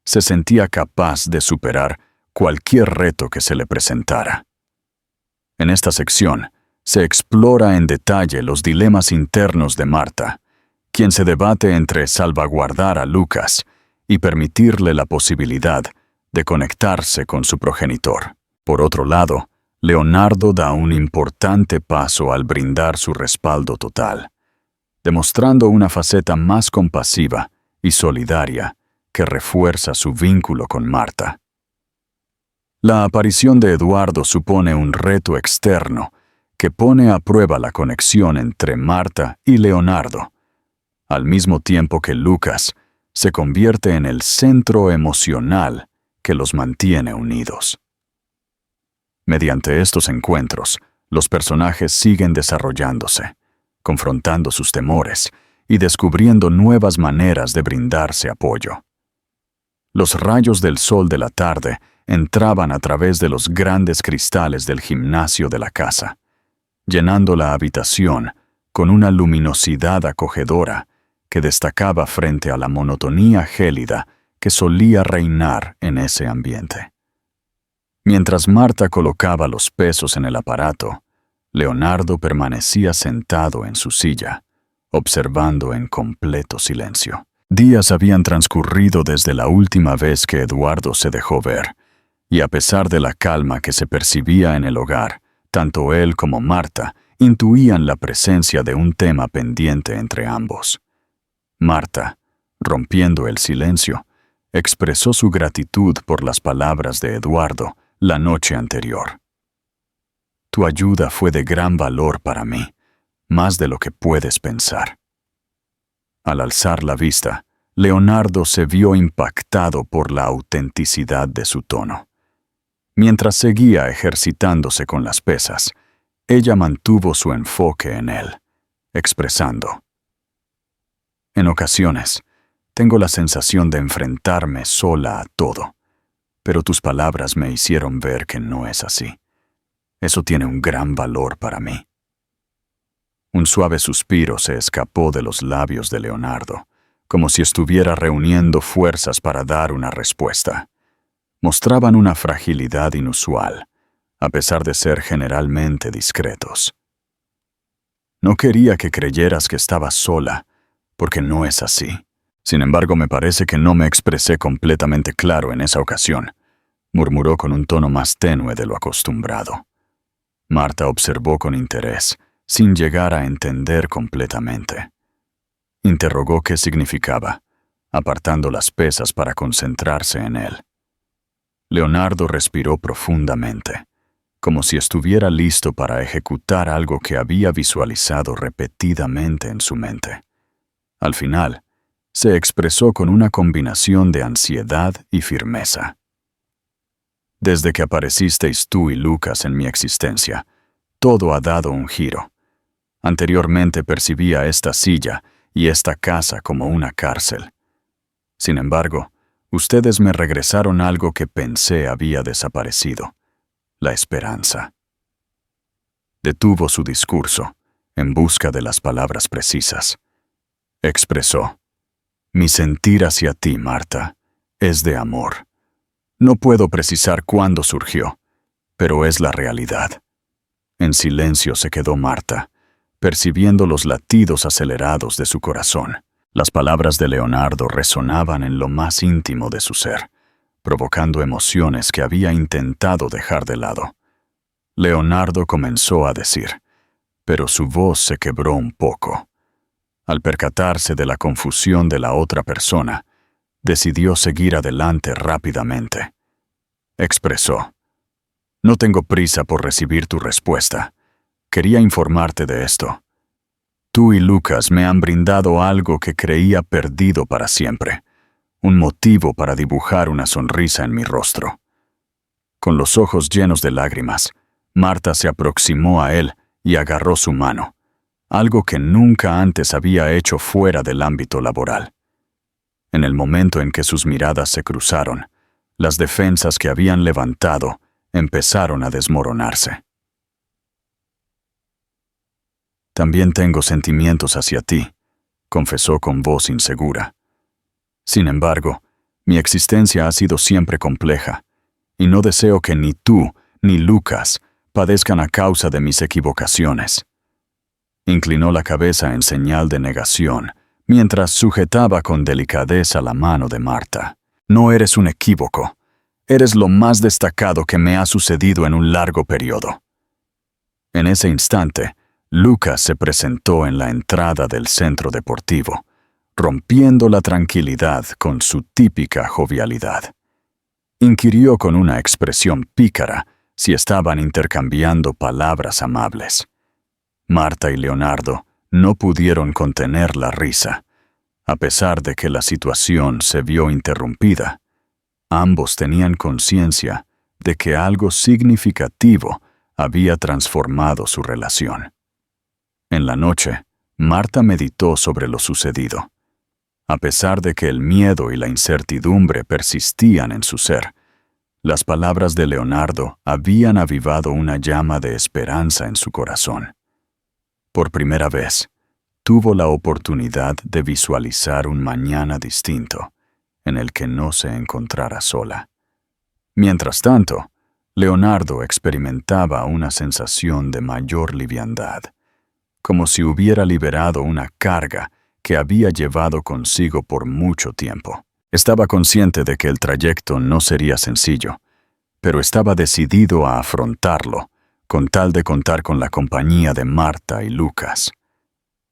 se sentía capaz de superar cualquier reto que se le presentara. En esta sección, se explora en detalle los dilemas internos de Marta, quien se debate entre salvaguardar a Lucas y permitirle la posibilidad de conectarse con su progenitor. Por otro lado, Leonardo da un importante paso al brindar su respaldo total, demostrando una faceta más compasiva y solidaria que refuerza su vínculo con Marta. La aparición de Eduardo supone un reto externo que pone a prueba la conexión entre Marta y Leonardo, al mismo tiempo que Lucas se convierte en el centro emocional que los mantiene unidos. Mediante estos encuentros, los personajes siguen desarrollándose, confrontando sus temores y descubriendo nuevas maneras de brindarse apoyo. Los rayos del sol de la tarde entraban a través de los grandes cristales del gimnasio de la casa, llenando la habitación con una luminosidad acogedora que destacaba frente a la monotonía gélida que solía reinar en ese ambiente. Mientras Marta colocaba los pesos en el aparato, Leonardo permanecía sentado en su silla, observando en completo silencio. Días habían transcurrido desde la última vez que Eduardo se dejó ver, y a pesar de la calma que se percibía en el hogar, tanto él como Marta intuían la presencia de un tema pendiente entre ambos. Marta, rompiendo el silencio, expresó su gratitud por las palabras de Eduardo la noche anterior. Tu ayuda fue de gran valor para mí, más de lo que puedes pensar. Al alzar la vista, Leonardo se vio impactado por la autenticidad de su tono. Mientras seguía ejercitándose con las pesas, ella mantuvo su enfoque en él, expresando: en ocasiones, tengo la sensación de enfrentarme sola a todo, pero tus palabras me hicieron ver que no es así. Eso tiene un gran valor para mí. Un suave suspiro se escapó de los labios de Leonardo, como si estuviera reuniendo fuerzas para dar una respuesta. Mostraban una fragilidad inusual, a pesar de ser generalmente discretos. No quería que creyeras que estabas sola, porque no es así. Sin embargo, me parece que no me expresé completamente claro en esa ocasión, murmuró con un tono más tenue de lo acostumbrado. Marta observó con interés, sin llegar a entender completamente. Interrogó qué significaba, apartando las pesas para concentrarse en él. Leonardo respiró profundamente, como si estuviera listo para ejecutar algo que había visualizado repetidamente en su mente. Al final, se expresó con una combinación de ansiedad y firmeza. Desde que aparecisteis tú y Lucas en mi existencia, todo ha dado un giro. Anteriormente percibía esta silla y esta casa como una cárcel. Sin embargo, ustedes me regresaron algo que pensé había desaparecido: la esperanza. Detuvo su discurso, en busca de las palabras precisas. Expresó: mi sentir hacia ti, Marta, es de amor, No puedo precisar cuándo surgió, pero es la realidad. En silencio se quedó Marta, percibiendo los latidos acelerados de su corazón. Las palabras de Leonardo resonaban en lo más íntimo de su ser, provocando emociones que había intentado dejar de lado. Leonardo comenzó a decir, pero su voz se quebró un poco. Al percatarse de la confusión de la otra persona, decidió seguir adelante rápidamente. Expresó, no tengo prisa por recibir tu respuesta. Quería informarte de esto. Tú y Lucas me han brindado algo que creía perdido para siempre, un motivo para dibujar una sonrisa en mi rostro. Con los ojos llenos de lágrimas, Marta se aproximó a él y agarró su mano, algo que nunca antes había hecho fuera del ámbito laboral. En el momento en que sus miradas se cruzaron, las defensas que habían levantado empezaron a desmoronarse. También tengo sentimientos hacia ti, confesó con voz insegura. Sin embargo, mi existencia ha sido siempre compleja, y no deseo que ni tú ni Lucas padezcan a causa de mis equivocaciones. Inclinó la cabeza en señal de negación, mientras sujetaba con delicadeza la mano de Marta. No eres un equívoco. Eres lo más destacado que me ha sucedido en un largo periodo. En ese instante, Lucas se presentó en la entrada del centro deportivo, rompiendo la tranquilidad con su típica jovialidad. Inquirió con una expresión pícara si estaban intercambiando palabras amables. Marta y Leonardo no pudieron contener la risa. A pesar de que la situación se vio interrumpida, ambos tenían conciencia de que algo significativo había transformado su relación. En la noche, Marta meditó sobre lo sucedido. A pesar de que el miedo y la incertidumbre persistían en su ser, las palabras de Leonardo habían avivado una llama de esperanza en su corazón. Por primera vez, tuvo la oportunidad de visualizar un mañana distinto, en el que no se encontrara sola. Mientras tanto, Leonardo experimentaba una sensación de mayor liviandad, como si hubiera liberado una carga que había llevado consigo por mucho tiempo. Estaba consciente de que el trayecto no sería sencillo, pero estaba decidido a afrontarlo, con tal de contar con la compañía de Marta y Lucas.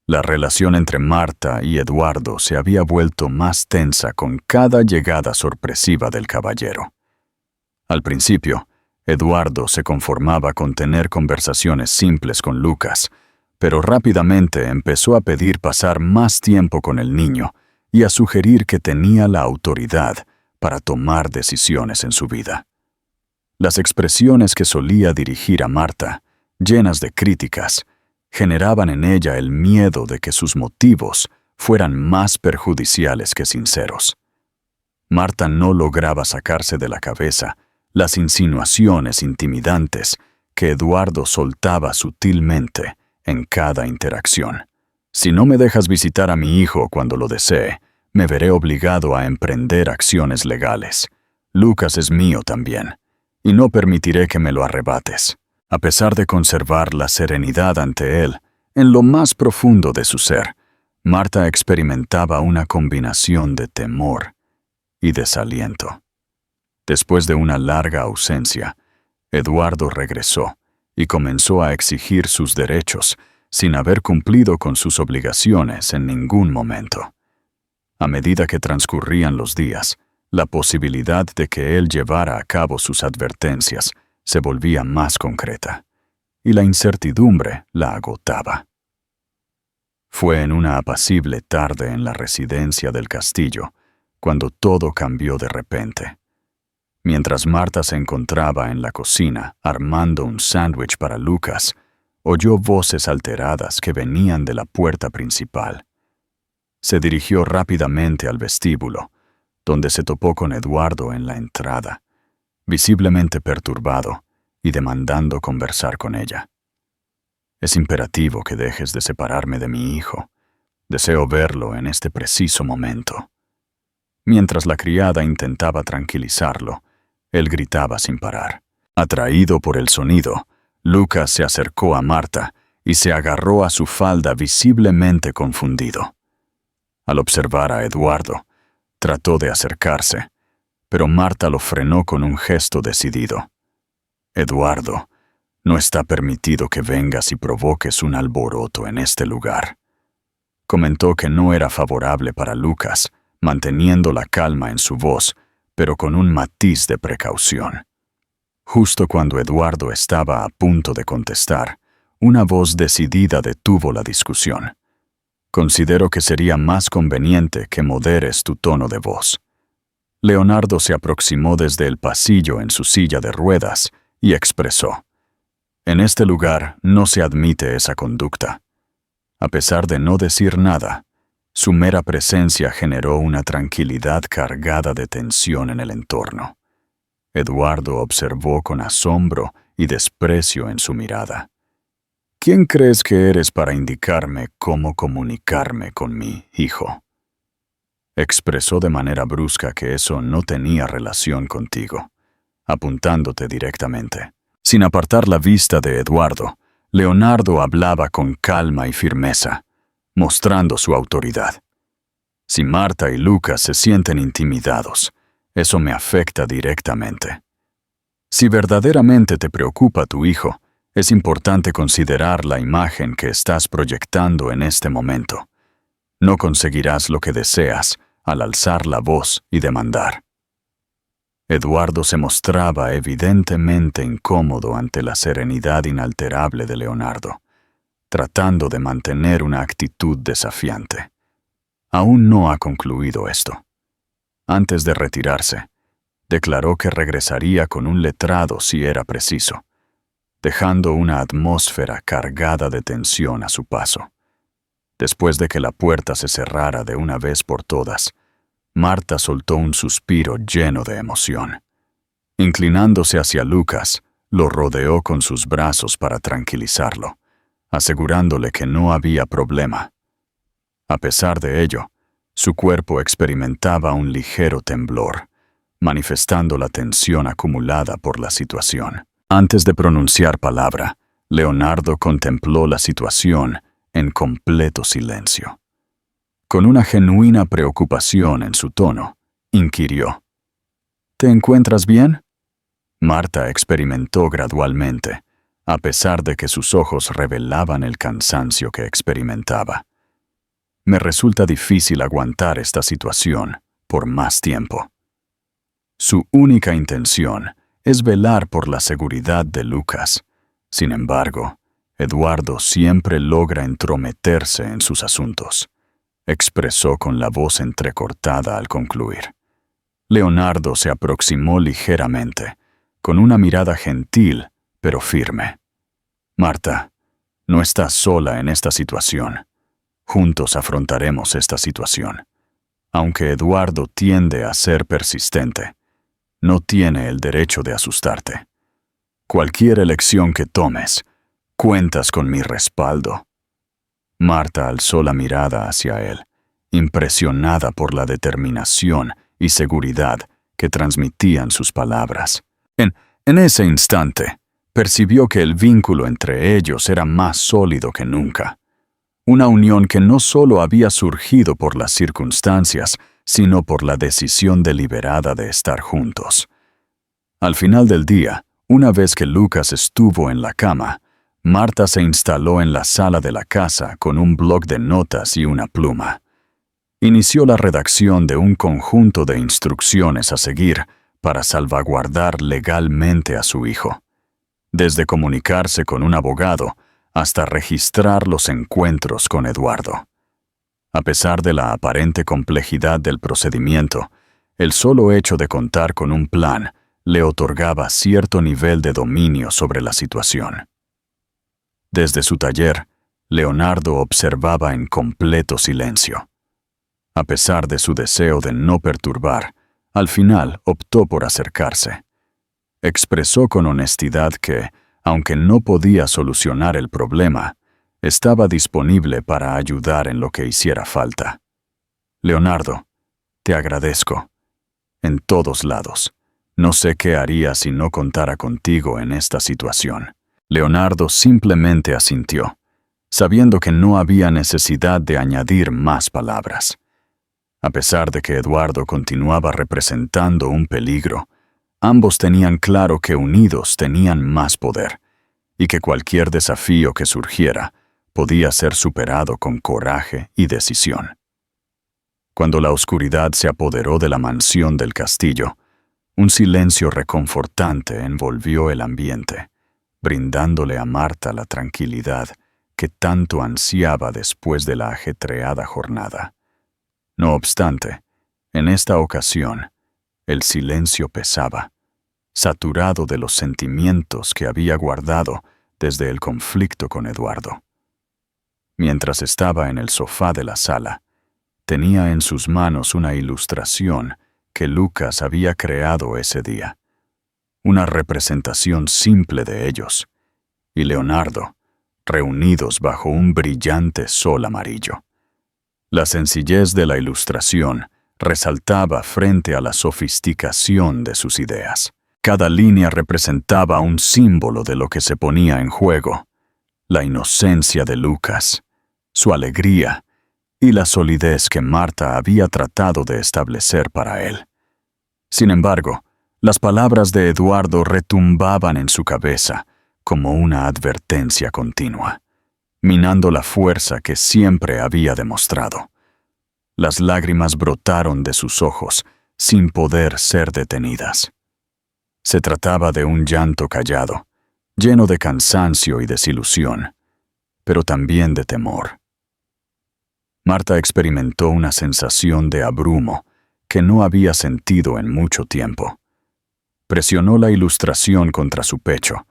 La relación entre Marta y Eduardo se había vuelto más tensa con cada llegada sorpresiva del caballero. Al principio, Eduardo se conformaba con tener conversaciones simples con Lucas, pero rápidamente empezó a pedir pasar más tiempo con el niño y a sugerir que tenía la autoridad para tomar decisiones en su vida. Las expresiones que solía dirigir a Marta, llenas de críticas, generaban en ella el miedo de que sus motivos fueran más perjudiciales que sinceros. Marta no lograba sacarse de la cabeza las insinuaciones intimidantes que Eduardo soltaba sutilmente en cada interacción. Si no me dejas visitar a mi hijo cuando lo desee, me veré obligado a emprender acciones legales. Lucas es mío también, y no permitiré que me lo arrebates. A pesar de conservar la serenidad ante él, en lo más profundo de su ser, Marta experimentaba una combinación de temor y desaliento. Después de una larga ausencia, Eduardo regresó y comenzó a exigir sus derechos sin haber cumplido con sus obligaciones en ningún momento. A medida que transcurrían los días, la posibilidad de que él llevara a cabo sus advertencias se volvía más concreta, y la incertidumbre la agotaba. Fue en una apacible tarde en la residencia del castillo cuando todo cambió de repente. Mientras Marta se encontraba en la cocina armando un sándwich para Lucas, oyó voces alteradas que venían de la puerta principal. Se dirigió rápidamente al vestíbulo, donde se topó con Eduardo en la entrada, visiblemente perturbado y demandando conversar con ella. Es imperativo que dejes de separarme de mi hijo. Deseo verlo en este preciso momento. Mientras la criada intentaba tranquilizarlo, Él gritaba sin parar. Atraído por el sonido, Lucas se acercó a Marta y se agarró a su falda visiblemente confundido. Al observar a Eduardo, trató de acercarse, pero Marta lo frenó con un gesto decidido. «Eduardo, no está permitido que vengas y provoques un alboroto en este lugar». Comentó que no era favorable para Lucas, manteniendo la calma en su voz, pero con un matiz de precaución. Justo cuando Eduardo estaba a punto de contestar, una voz decidida detuvo la discusión. «Considero que sería más conveniente que moderes tu tono de voz». Leonardo se aproximó desde el pasillo en su silla de ruedas y expresó: «En este lugar no se admite esa conducta». A pesar de no decir nada, su mera presencia generó una tranquilidad cargada de tensión en el entorno. Eduardo observó con asombro y desprecio en su mirada. «¿Quién crees que eres para indicarme cómo comunicarme con mi hijo?». Expresó de manera brusca que eso no tenía relación contigo, apuntándote directamente. Sin apartar la vista de Eduardo, Leonardo hablaba con calma y firmeza, mostrando su autoridad. «Si Marta y Lucas se sienten intimidados, eso me afecta directamente. Si verdaderamente te preocupa tu hijo, es importante considerar la imagen que estás proyectando en este momento. No conseguirás lo que deseas al alzar la voz y demandar». Eduardo se mostraba evidentemente incómodo ante la serenidad inalterable de Leonardo, tratando de mantener una actitud desafiante. Aún no ha concluido esto. Antes de retirarse, declaró que regresaría con un letrado si era preciso, dejando una atmósfera cargada de tensión a su paso. Después de que la puerta se cerrara de una vez por todas, Marta soltó un suspiro lleno de emoción. Inclinándose hacia Lucas, lo rodeó con sus brazos para tranquilizarlo, asegurándole que no había problema. A pesar de ello, su cuerpo experimentaba un ligero temblor, manifestando la tensión acumulada por la situación. Antes de pronunciar palabra, Leonardo contempló la situación en completo silencio. Con una genuina preocupación en su tono, inquirió: «¿Te encuentras bien?». Marta experimentó gradualmente, a pesar de que sus ojos revelaban el cansancio que experimentaba. «Me resulta difícil aguantar esta situación por más tiempo». Su única intención es velar por la seguridad de Lucas. Sin embargo, Eduardo siempre logra entrometerse en sus asuntos, expresó con la voz entrecortada al concluir. Leonardo se aproximó ligeramente, con una mirada gentil pero firme. «Marta, no estás sola en esta situación. Juntos afrontaremos esta situación. Aunque Eduardo tiende a ser persistente, no tiene el derecho de asustarte. Cualquier elección que tomes, cuentas con mi respaldo». Marta alzó la mirada hacia él, impresionada por la determinación y seguridad que transmitían sus palabras. En ese instante, percibió que el vínculo entre ellos era más sólido que nunca. Una unión que no solo había surgido por las circunstancias, sino por la decisión deliberada de estar juntos. Al final del día, una vez que Lucas estuvo en la cama, Marta se instaló en la sala de la casa con un bloc de notas y una pluma. Inició la redacción de un conjunto de instrucciones a seguir para salvaguardar legalmente a su hijo, desde comunicarse con un abogado hasta registrar los encuentros con Eduardo. A pesar de la aparente complejidad del procedimiento, el solo hecho de contar con un plan le otorgaba cierto nivel de dominio sobre la situación. Desde su taller, Leonardo observaba en completo silencio. A pesar de su deseo de no perturbar, al final optó por acercarse. Expresó con honestidad que, aunque no podía solucionar el problema, estaba disponible para ayudar en lo que hiciera falta. «Leonardo, te agradezco. En todos lados. No sé qué haría si no contara contigo en esta situación. Leonardo simplemente asintió, sabiendo que no había necesidad de añadir más palabras. A pesar de que Eduardo continuaba representando un peligro, ambos tenían claro que unidos tenían más poder, y que cualquier desafío que surgiera podía ser superado con coraje y decisión. Cuando la oscuridad se apoderó de la mansión del castillo, un silencio reconfortante envolvió el ambiente, brindándole a Marta la tranquilidad que tanto ansiaba después de la ajetreada jornada. No obstante, en esta ocasión, el silencio pesaba, saturado de los sentimientos que había guardado desde el conflicto con Eduardo. Mientras estaba en el sofá de la sala, tenía en sus manos una ilustración que Lucas había creado ese día, una representación simple de ellos, y Leonardo, reunidos bajo un brillante sol amarillo. La sencillez de la ilustración resaltaba frente a la sofisticación de sus ideas. Cada línea representaba un símbolo de lo que se ponía en juego: la inocencia de Lucas, su alegría y la solidez que Marta había tratado de establecer para él. Sin embargo, las palabras de Eduardo retumbaban en su cabeza como una advertencia continua, minando la fuerza que siempre había demostrado. Las lágrimas brotaron de sus ojos sin poder ser detenidas. Se trataba de un llanto callado, lleno de cansancio y desilusión, pero también de temor. Marta experimentó una sensación de abrumo que no había sentido en mucho tiempo. Presionó la ilustración contra su pecho,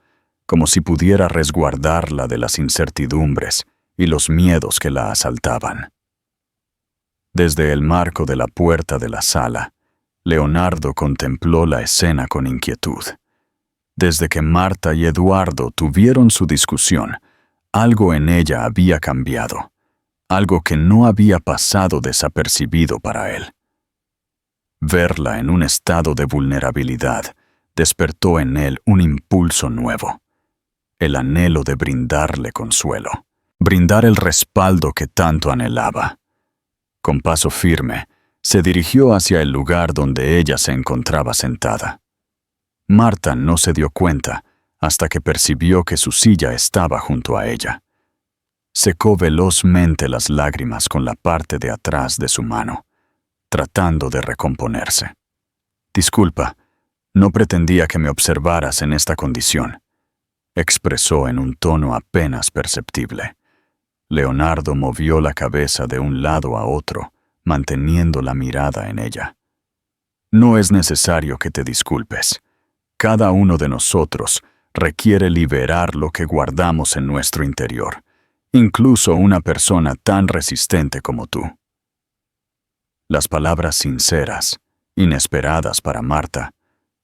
como si pudiera resguardarla de las incertidumbres y los miedos que la asaltaban. Desde el marco de la puerta de la sala, Leonardo contempló la escena con inquietud. Desde que Marta y Eduardo tuvieron su discusión, algo en ella había cambiado, algo que no había pasado desapercibido para él. Verla en un estado de vulnerabilidad despertó en él un impulso nuevo, el anhelo de brindarle consuelo, brindar el respaldo que tanto anhelaba. Con paso firme, se dirigió hacia el lugar donde ella se encontraba sentada. Marta no se dio cuenta hasta que percibió que su silla estaba junto a ella. Secó velozmente las lágrimas con la parte de atrás de su mano, tratando de recomponerse. «Disculpa, no pretendía que me observaras en esta condición», expresó en un tono apenas perceptible. Leonardo movió la cabeza de un lado a otro, manteniendo la mirada en ella. «No es necesario que te disculpes. Cada uno de nosotros requiere liberar lo que guardamos en nuestro interior, incluso una persona tan resistente como tú». Las palabras sinceras, inesperadas para Marta,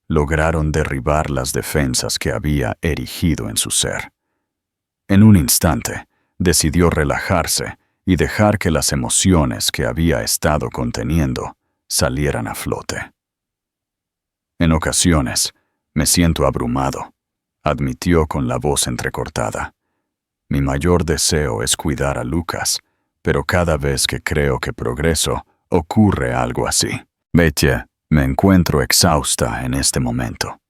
lograron derribar las defensas que había erigido en su ser. En un instante, decidió relajarse y dejar que las emociones que había estado conteniendo salieran a flote. «En ocasiones, me siento abrumado», admitió con la voz entrecortada. «Mi mayor deseo es cuidar a Lucas, pero cada vez que creo que progreso, ocurre algo así. Vete, me encuentro exhausta en este momento».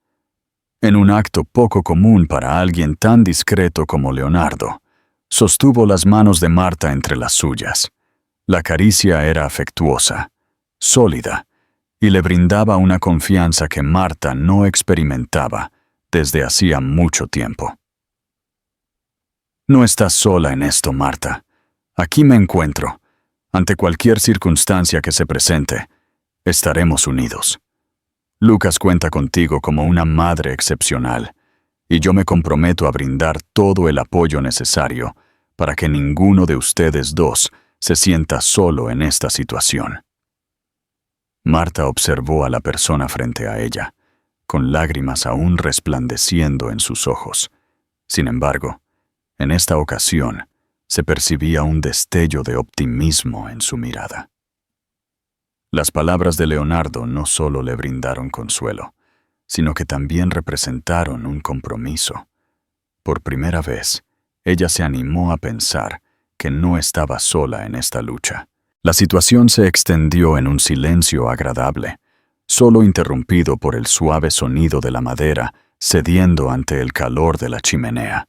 En un acto poco común para alguien tan discreto como Leonardo, sostuvo las manos de Marta entre las suyas. La caricia era afectuosa, sólida, y le brindaba una confianza que Marta no experimentaba desde hacía mucho tiempo. «No estás sola en esto, Marta. Aquí me encuentro. Ante cualquier circunstancia que se presente, estaremos unidos. Lucas cuenta contigo como una madre excepcional, y yo me comprometo a brindar todo el apoyo necesario para que ninguno de ustedes dos se sienta solo en esta situación». Marta observó a la persona frente a ella, con lágrimas aún resplandeciendo en sus ojos. Sin embargo, en esta ocasión, se percibía un destello de optimismo en su mirada. Las palabras de Leonardo no solo le brindaron consuelo, sino que también representaron un compromiso. Por primera vez, ella se animó a pensar que no estaba sola en esta lucha. La situación se extendió en un silencio agradable, solo interrumpido por el suave sonido de la madera cediendo ante el calor de la chimenea.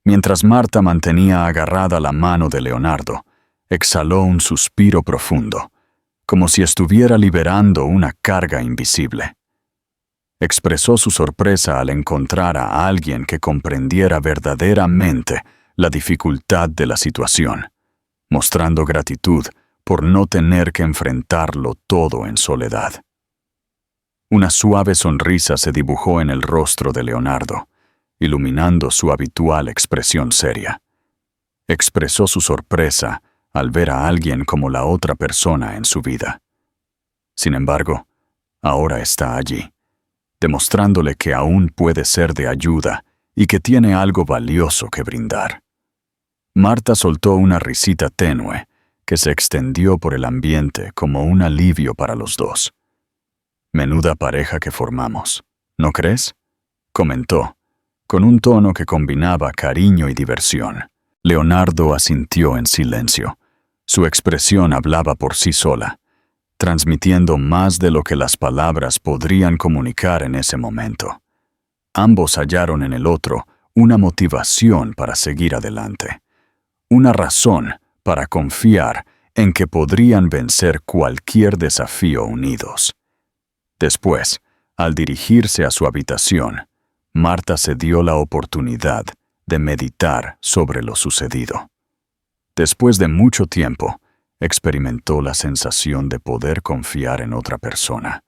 Mientras Marta mantenía agarrada la mano de Leonardo, exhaló un suspiro profundo, como si estuviera liberando una carga invisible. Expresó su sorpresa al encontrar a alguien que comprendiera verdaderamente la dificultad de la situación, mostrando gratitud por no tener que enfrentarlo todo en soledad. Una suave sonrisa se dibujó en el rostro de Leonardo, iluminando su habitual expresión seria. Expresó su sorpresa al ver a alguien como la otra persona en su vida. Sin embargo, ahora está allí, demostrándole que aún puede ser de ayuda y que tiene algo valioso que brindar. Marta soltó una risita tenue que se extendió por el ambiente como un alivio para los dos. Menuda pareja que formamos, ¿no crees?, comentó, con un tono que combinaba cariño y diversión. Leonardo asintió en silencio. Su expresión hablaba por sí sola, transmitiendo más de lo que las palabras podrían comunicar en ese momento. Ambos hallaron en el otro una motivación para seguir adelante, una razón para confiar en que podrían vencer cualquier desafío unidos. Después, al dirigirse a su habitación, Marta se dio la oportunidad de meditar sobre lo sucedido. Después de mucho tiempo, experimentó la sensación de poder confiar en otra persona,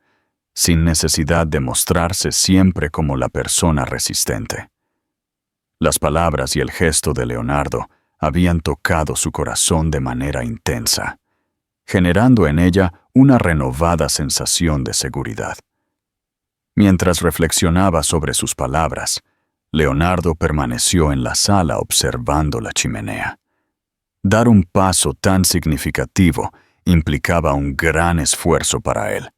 sin necesidad de mostrarse siempre como la persona resistente. Las palabras y el gesto de Leonardo habían tocado su corazón de manera intensa, generando en ella una renovada sensación de seguridad. Mientras reflexionaba sobre sus palabras, Leonardo permaneció en la sala observando la chimenea. Dar un paso tan significativo implicaba un gran esfuerzo para él,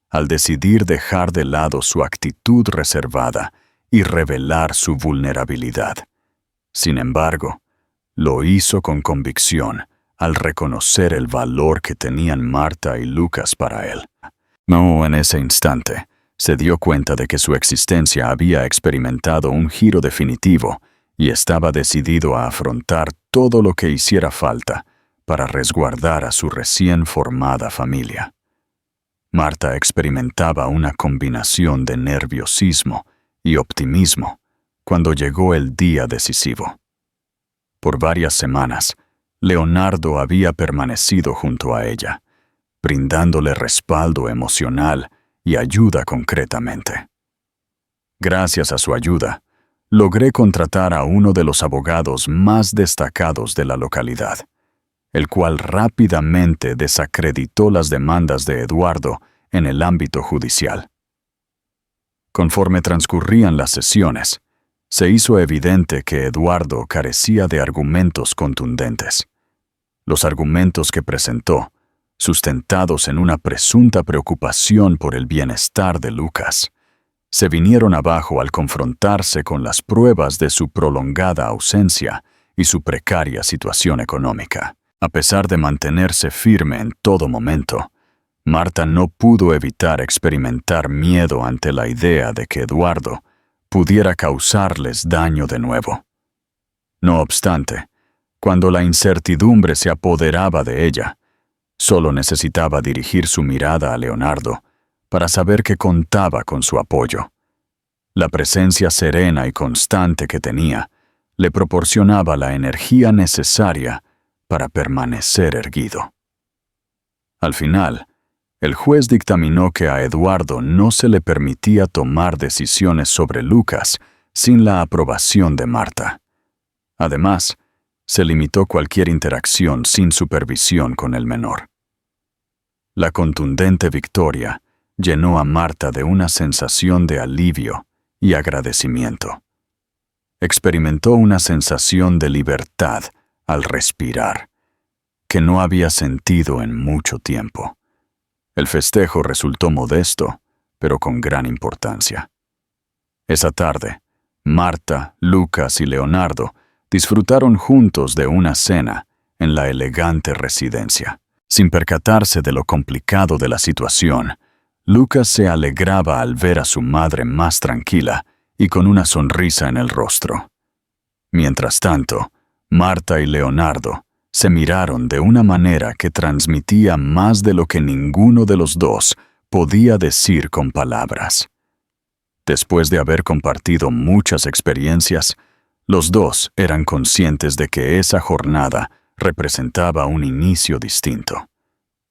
al decidir dejar de lado su actitud reservada y revelar su vulnerabilidad. Sin embargo, lo hizo con convicción al reconocer el valor que tenían Marta y Lucas para él. No, en ese instante, se dio cuenta de que su existencia había experimentado un giro definitivo y estaba decidido a afrontar todo lo que hiciera falta para resguardar a su recién formada familia. Marta experimentaba una combinación de nerviosismo y optimismo cuando llegó el día decisivo. Por varias semanas, Leonardo había permanecido junto a ella, brindándole respaldo emocional y ayuda concretamente. Gracias a su ayuda, logré contratar a uno de los abogados más destacados de la localidad, el cual rápidamente desacreditó las demandas de Eduardo en el ámbito judicial. Conforme transcurrían las sesiones, se hizo evidente que Eduardo carecía de argumentos contundentes. Los argumentos que presentó, sustentados en una presunta preocupación por el bienestar de Lucas, se vinieron abajo al confrontarse con las pruebas de su prolongada ausencia y su precaria situación económica. A pesar de mantenerse firme en todo momento, Marta no pudo evitar experimentar miedo ante la idea de que Eduardo pudiera causarles daño de nuevo. No obstante, cuando la incertidumbre se apoderaba de ella, solo necesitaba dirigir su mirada a Leonardo para saber que contaba con su apoyo. La presencia serena y constante que tenía le proporcionaba la energía necesaria para permanecer erguido. Al final, el juez dictaminó que a Eduardo no se le permitía tomar decisiones sobre Lucas sin la aprobación de Marta. Además, se limitó cualquier interacción sin supervisión con el menor. La contundente victoria llenó a Marta de una sensación de alivio y agradecimiento. Experimentó una sensación de libertad al respirar, que no había sentido en mucho tiempo. El festejo resultó modesto, pero con gran importancia. Esa tarde, Marta, Lucas y Leonardo disfrutaron juntos de una cena en la elegante residencia. Sin percatarse de lo complicado de la situación, Lucas se alegraba al ver a su madre más tranquila y con una sonrisa en el rostro. Mientras tanto, Marta y Leonardo se miraron de una manera que transmitía más de lo que ninguno de los dos podía decir con palabras. Después de haber compartido muchas experiencias, los dos eran conscientes de que esa jornada representaba un inicio distinto.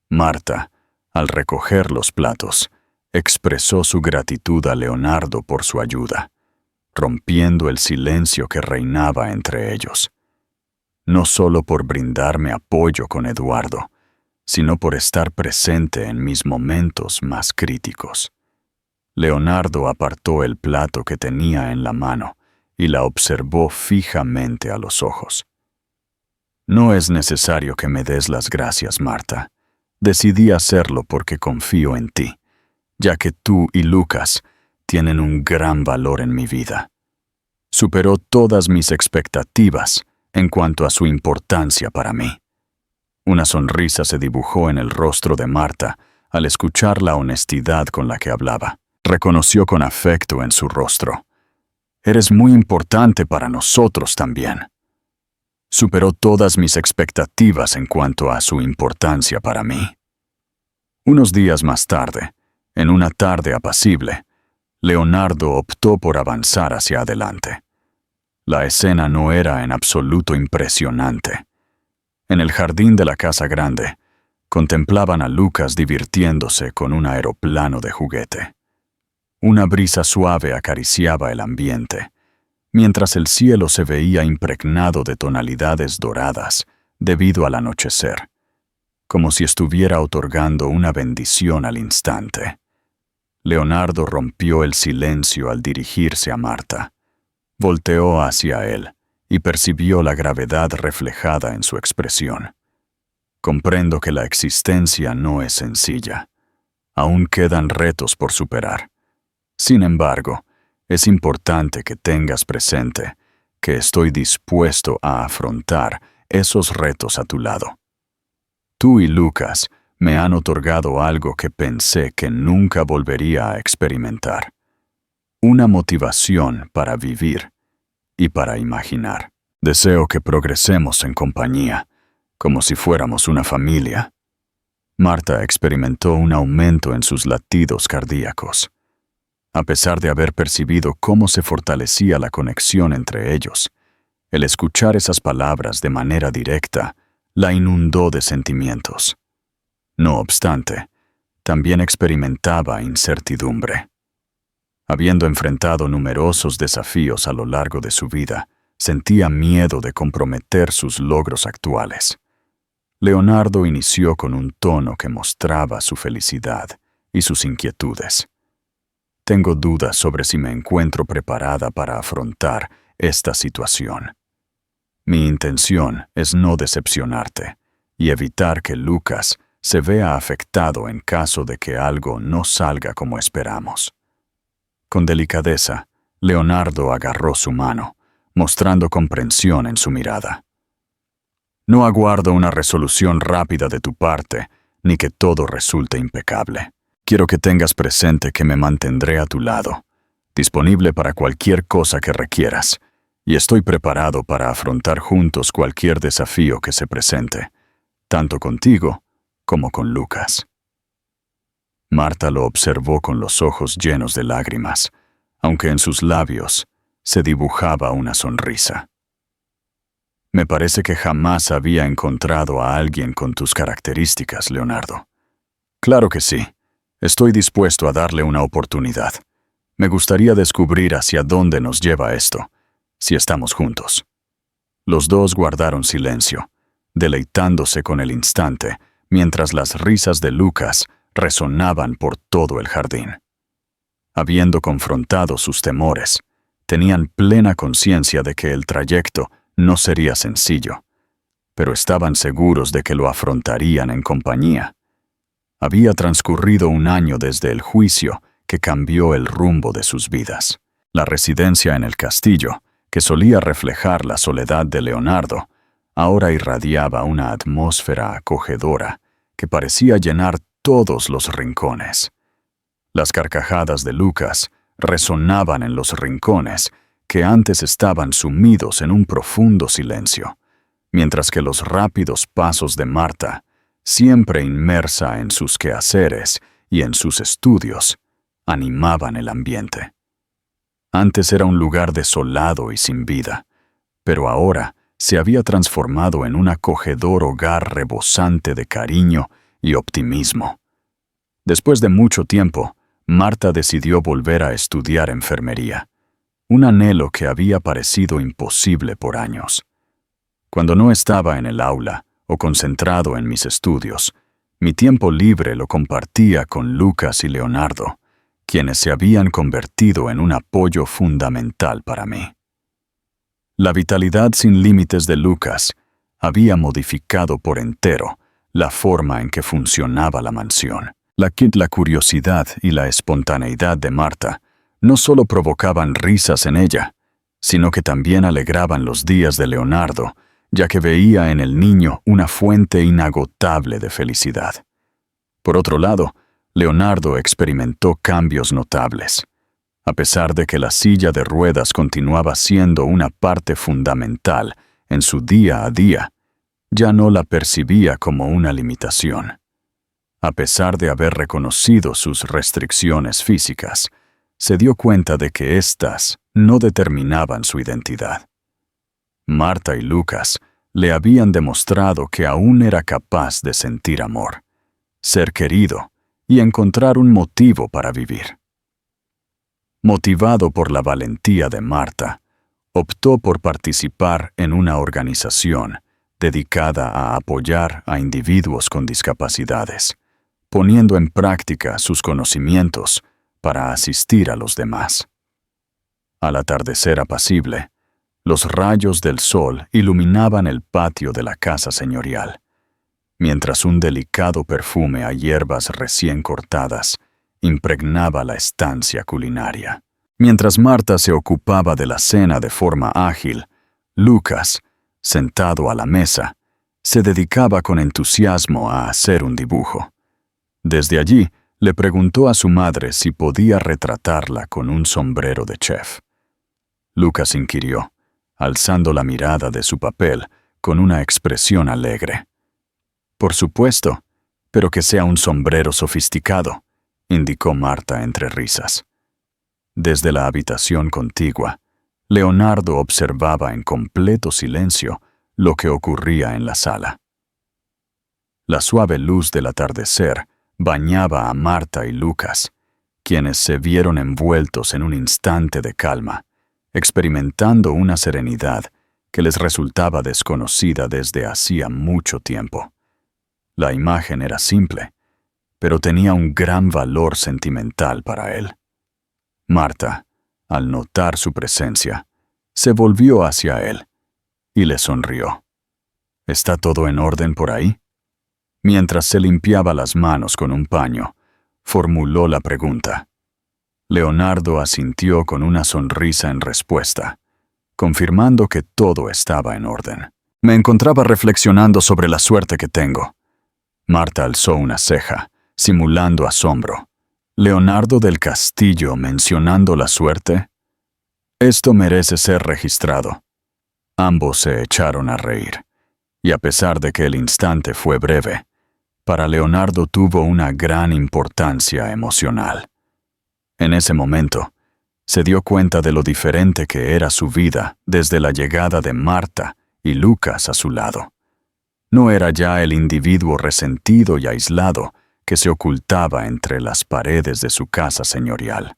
Marta, al recoger los platos, expresó su gratitud a Leonardo por su ayuda, rompiendo el silencio que reinaba entre ellos. No solo por brindarme apoyo con Eduardo, sino por estar presente en mis momentos más críticos. Leonardo apartó el plato que tenía en la mano y la observó fijamente a los ojos. No es necesario que me des las gracias, Marta. Decidí hacerlo porque confío en ti, ya que tú y Lucas tienen un gran valor en mi vida. Superó todas mis expectativas en cuanto a su importancia para mí. Una sonrisa se dibujó en el rostro de Marta al escuchar la honestidad con la que hablaba. Reconoció con afecto en su rostro: «Eres muy importante para nosotros también». Superó todas mis expectativas en cuanto a su importancia para mí. Unos días más tarde, en una tarde apacible, Leonardo optó por avanzar hacia adelante. La escena no era en absoluto impresionante. En el jardín de la casa grande, contemplaban a Lucas divirtiéndose con un aeroplano de juguete. Una brisa suave acariciaba el ambiente, mientras el cielo se veía impregnado de tonalidades doradas debido al anochecer, como si estuviera otorgando una bendición al instante. Leonardo rompió el silencio al dirigirse a Marta. Volteó hacia él y percibió la gravedad reflejada en su expresión. Comprendo que la existencia no es sencilla. Aún quedan retos por superar. Sin embargo, es importante que tengas presente que estoy dispuesto a afrontar esos retos a tu lado. Tú y Lucas me han otorgado algo que pensé que nunca volvería a experimentar: una motivación para vivir y para imaginar. Deseo que progresemos en compañía, como si fuéramos una familia. Marta experimentó un aumento en sus latidos cardíacos. A pesar de haber percibido cómo se fortalecía la conexión entre ellos, el escuchar esas palabras de manera directa la inundó de sentimientos. No obstante, también experimentaba incertidumbre. Habiendo enfrentado numerosos desafíos a lo largo de su vida, sentía miedo de comprometer sus logros actuales. Leonardo inició con un tono que mostraba su felicidad y sus inquietudes. Tengo dudas sobre si me encuentro preparada para afrontar esta situación. Mi intención es no decepcionarte y evitar que Lucas se vea afectado en caso de que algo no salga como esperamos. Con delicadeza, Leonardo agarró su mano, mostrando comprensión en su mirada. No aguardo una resolución rápida de tu parte, ni que todo resulte impecable. Quiero que tengas presente que me mantendré a tu lado, disponible para cualquier cosa que requieras, y estoy preparado para afrontar juntos cualquier desafío que se presente, tanto contigo como con Lucas. Marta lo observó con los ojos llenos de lágrimas, aunque en sus labios se dibujaba una sonrisa. Me parece que jamás había encontrado a alguien con tus características, Leonardo. Claro que sí. Estoy dispuesto a darle una oportunidad. Me gustaría descubrir hacia dónde nos lleva esto, si estamos juntos. Los dos guardaron silencio, deleitándose con el instante, mientras las risas de Lucas resonaban por todo el jardín. Habiendo confrontado sus temores, tenían plena conciencia de que el trayecto no sería sencillo, pero estaban seguros de que lo afrontarían en compañía. Había transcurrido un año desde el juicio que cambió el rumbo de sus vidas. La residencia en el castillo, que solía reflejar la soledad de Leonardo, ahora irradiaba una atmósfera acogedora que parecía llenar todos los rincones. Las carcajadas de Lucas resonaban en los rincones que antes estaban sumidos en un profundo silencio, mientras que los rápidos pasos de Marta, siempre inmersa en sus quehaceres y en sus estudios, animaban el ambiente. Antes era un lugar desolado y sin vida, pero ahora se había transformado en un acogedor hogar rebosante de cariño y optimismo. Después de mucho tiempo, Marta decidió volver a estudiar enfermería, un anhelo que había parecido imposible por años. Cuando no estaba en el aula o concentrado en mis estudios, mi tiempo libre lo compartía con Lucas y Leonardo, quienes se habían convertido en un apoyo fundamental para mí. La vitalidad sin límites de Lucas había modificado por entero la forma en que funcionaba la mansión. La curiosidad y la espontaneidad de Marta no solo provocaban risas en ella, sino que también alegraban los días de Leonardo, ya que veía en el niño una fuente inagotable de felicidad. Por otro lado, Leonardo experimentó cambios notables. A pesar de que la silla de ruedas continuaba siendo una parte fundamental en su día a día, ya no la percibía como una limitación. A pesar de haber reconocido sus restricciones físicas, se dio cuenta de que éstas no determinaban su identidad. Marta y Lucas le habían demostrado que aún era capaz de sentir amor, ser querido y encontrar un motivo para vivir. Motivado por la valentía de Marta, optó por participar en una organización dedicada a apoyar a individuos con discapacidades, poniendo en práctica sus conocimientos para asistir a los demás. Al atardecer apacible, los rayos del sol iluminaban el patio de la casa señorial, mientras un delicado perfume a hierbas recién cortadas impregnaba la estancia culinaria. Mientras Marta se ocupaba de la cena de forma ágil, Lucas, sentado a la mesa, se dedicaba con entusiasmo a hacer un dibujo. Desde allí, le preguntó a su madre si podía retratarla con un sombrero de chef. Lucas inquirió, alzando la mirada de su papel con una expresión alegre. «Por supuesto, pero que sea un sombrero sofisticado», indicó Marta entre risas. Desde la habitación contigua, Leonardo observaba en completo silencio lo que ocurría en la sala. La suave luz del atardecer bañaba a Marta y Lucas, quienes se vieron envueltos en un instante de calma, experimentando una serenidad que les resultaba desconocida desde hacía mucho tiempo. La imagen era simple, pero tenía un gran valor sentimental para él. Marta, al notar su presencia, se volvió hacia él y le sonrió. «¿Está todo en orden por ahí?». Mientras se limpiaba las manos con un paño, formuló la pregunta. Leonardo asintió con una sonrisa en respuesta, confirmando que todo estaba en orden. «Me encontraba reflexionando sobre la suerte que tengo». Marta alzó una ceja, simulando asombro. «¿Leonardo del Castillo mencionando la suerte? Esto merece ser registrado». Ambos se echaron a reír, y a pesar de que el instante fue breve, para Leonardo tuvo una gran importancia emocional. En ese momento, se dio cuenta de lo diferente que era su vida desde la llegada de Marta y Lucas a su lado. No era ya el individuo resentido y aislado que se ocultaba entre las paredes de su casa señorial.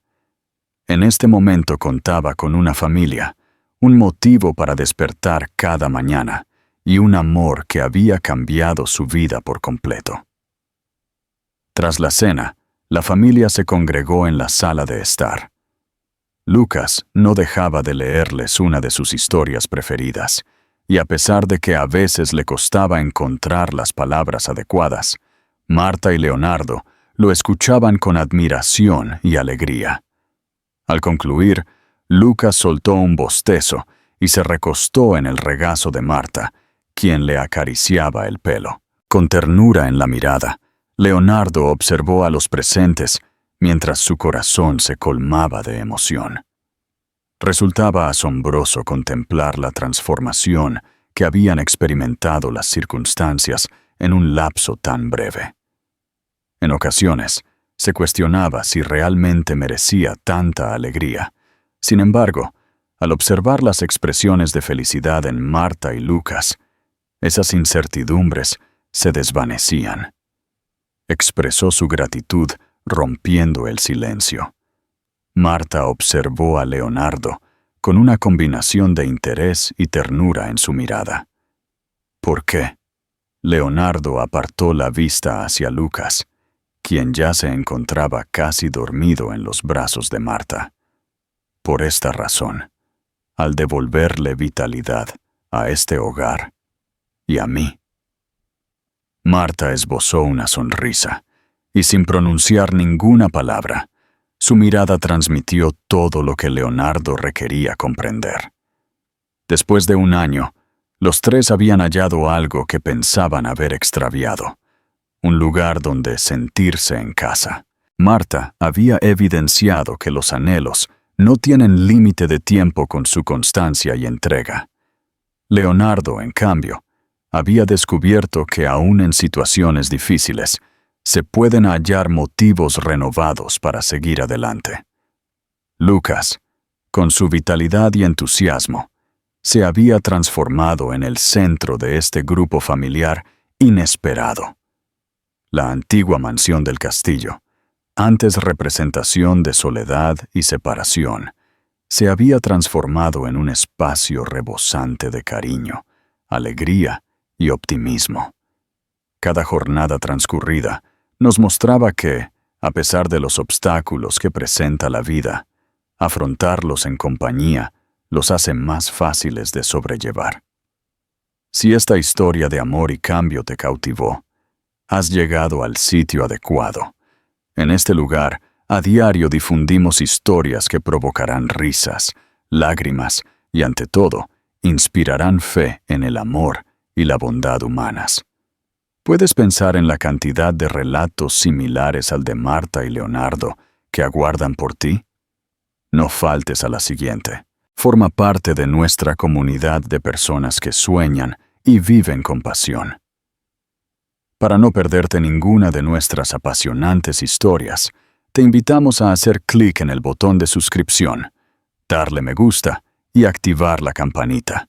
En este momento contaba con una familia, un motivo para despertar cada mañana y un amor que había cambiado su vida por completo. Tras la cena, la familia se congregó en la sala de estar. Lucas no dejaba de leerles una de sus historias preferidas, y a pesar de que a veces le costaba encontrar las palabras adecuadas, Marta y Leonardo lo escuchaban con admiración y alegría. Al concluir, Lucas soltó un bostezo y se recostó en el regazo de Marta, quien le acariciaba el pelo. Con ternura en la mirada, Leonardo observó a los presentes mientras su corazón se colmaba de emoción. Resultaba asombroso contemplar la transformación que habían experimentado las circunstancias en un lapso tan breve. En ocasiones, se cuestionaba si realmente merecía tanta alegría. Sin embargo, al observar las expresiones de felicidad en Marta y Lucas, esas incertidumbres se desvanecían. Expresó su gratitud rompiendo el silencio. Marta observó a Leonardo con una combinación de interés y ternura en su mirada. ¿Por qué? Leonardo apartó la vista hacia Lucas, quien ya se encontraba casi dormido en los brazos de Marta. Por esta razón, al devolverle vitalidad a este hogar y a mí. Marta esbozó una sonrisa, y sin pronunciar ninguna palabra, su mirada transmitió todo lo que Leonardo requería comprender. Después de un año, los tres habían hallado algo que pensaban haber extraviado, un lugar donde sentirse en casa. Marta había evidenciado que los anhelos no tienen límite de tiempo con su constancia y entrega. Leonardo, en cambio, había descubierto que aún en situaciones difíciles, se pueden hallar motivos renovados para seguir adelante. Lucas, con su vitalidad y entusiasmo, se había transformado en el centro de este grupo familiar inesperado. La antigua mansión del castillo, antes representación de soledad y separación, se había transformado en un espacio rebosante de cariño, alegría y optimismo. Cada jornada transcurrida nos mostraba que, a pesar de los obstáculos que presenta la vida, afrontarlos en compañía los hace más fáciles de sobrellevar. Si esta historia de amor y cambio te cautivó, has llegado al sitio adecuado. En este lugar, a diario difundimos historias que provocarán risas, lágrimas y, ante todo, inspirarán fe en el amor y la bondad humanas. ¿Puedes pensar en la cantidad de relatos similares al de Marta y Leonardo que aguardan por ti? No faltes a la siguiente. Forma parte de nuestra comunidad de personas que sueñan y viven con pasión. Para no perderte ninguna de nuestras apasionantes historias, te invitamos a hacer clic en el botón de suscripción, darle me gusta y activar la campanita.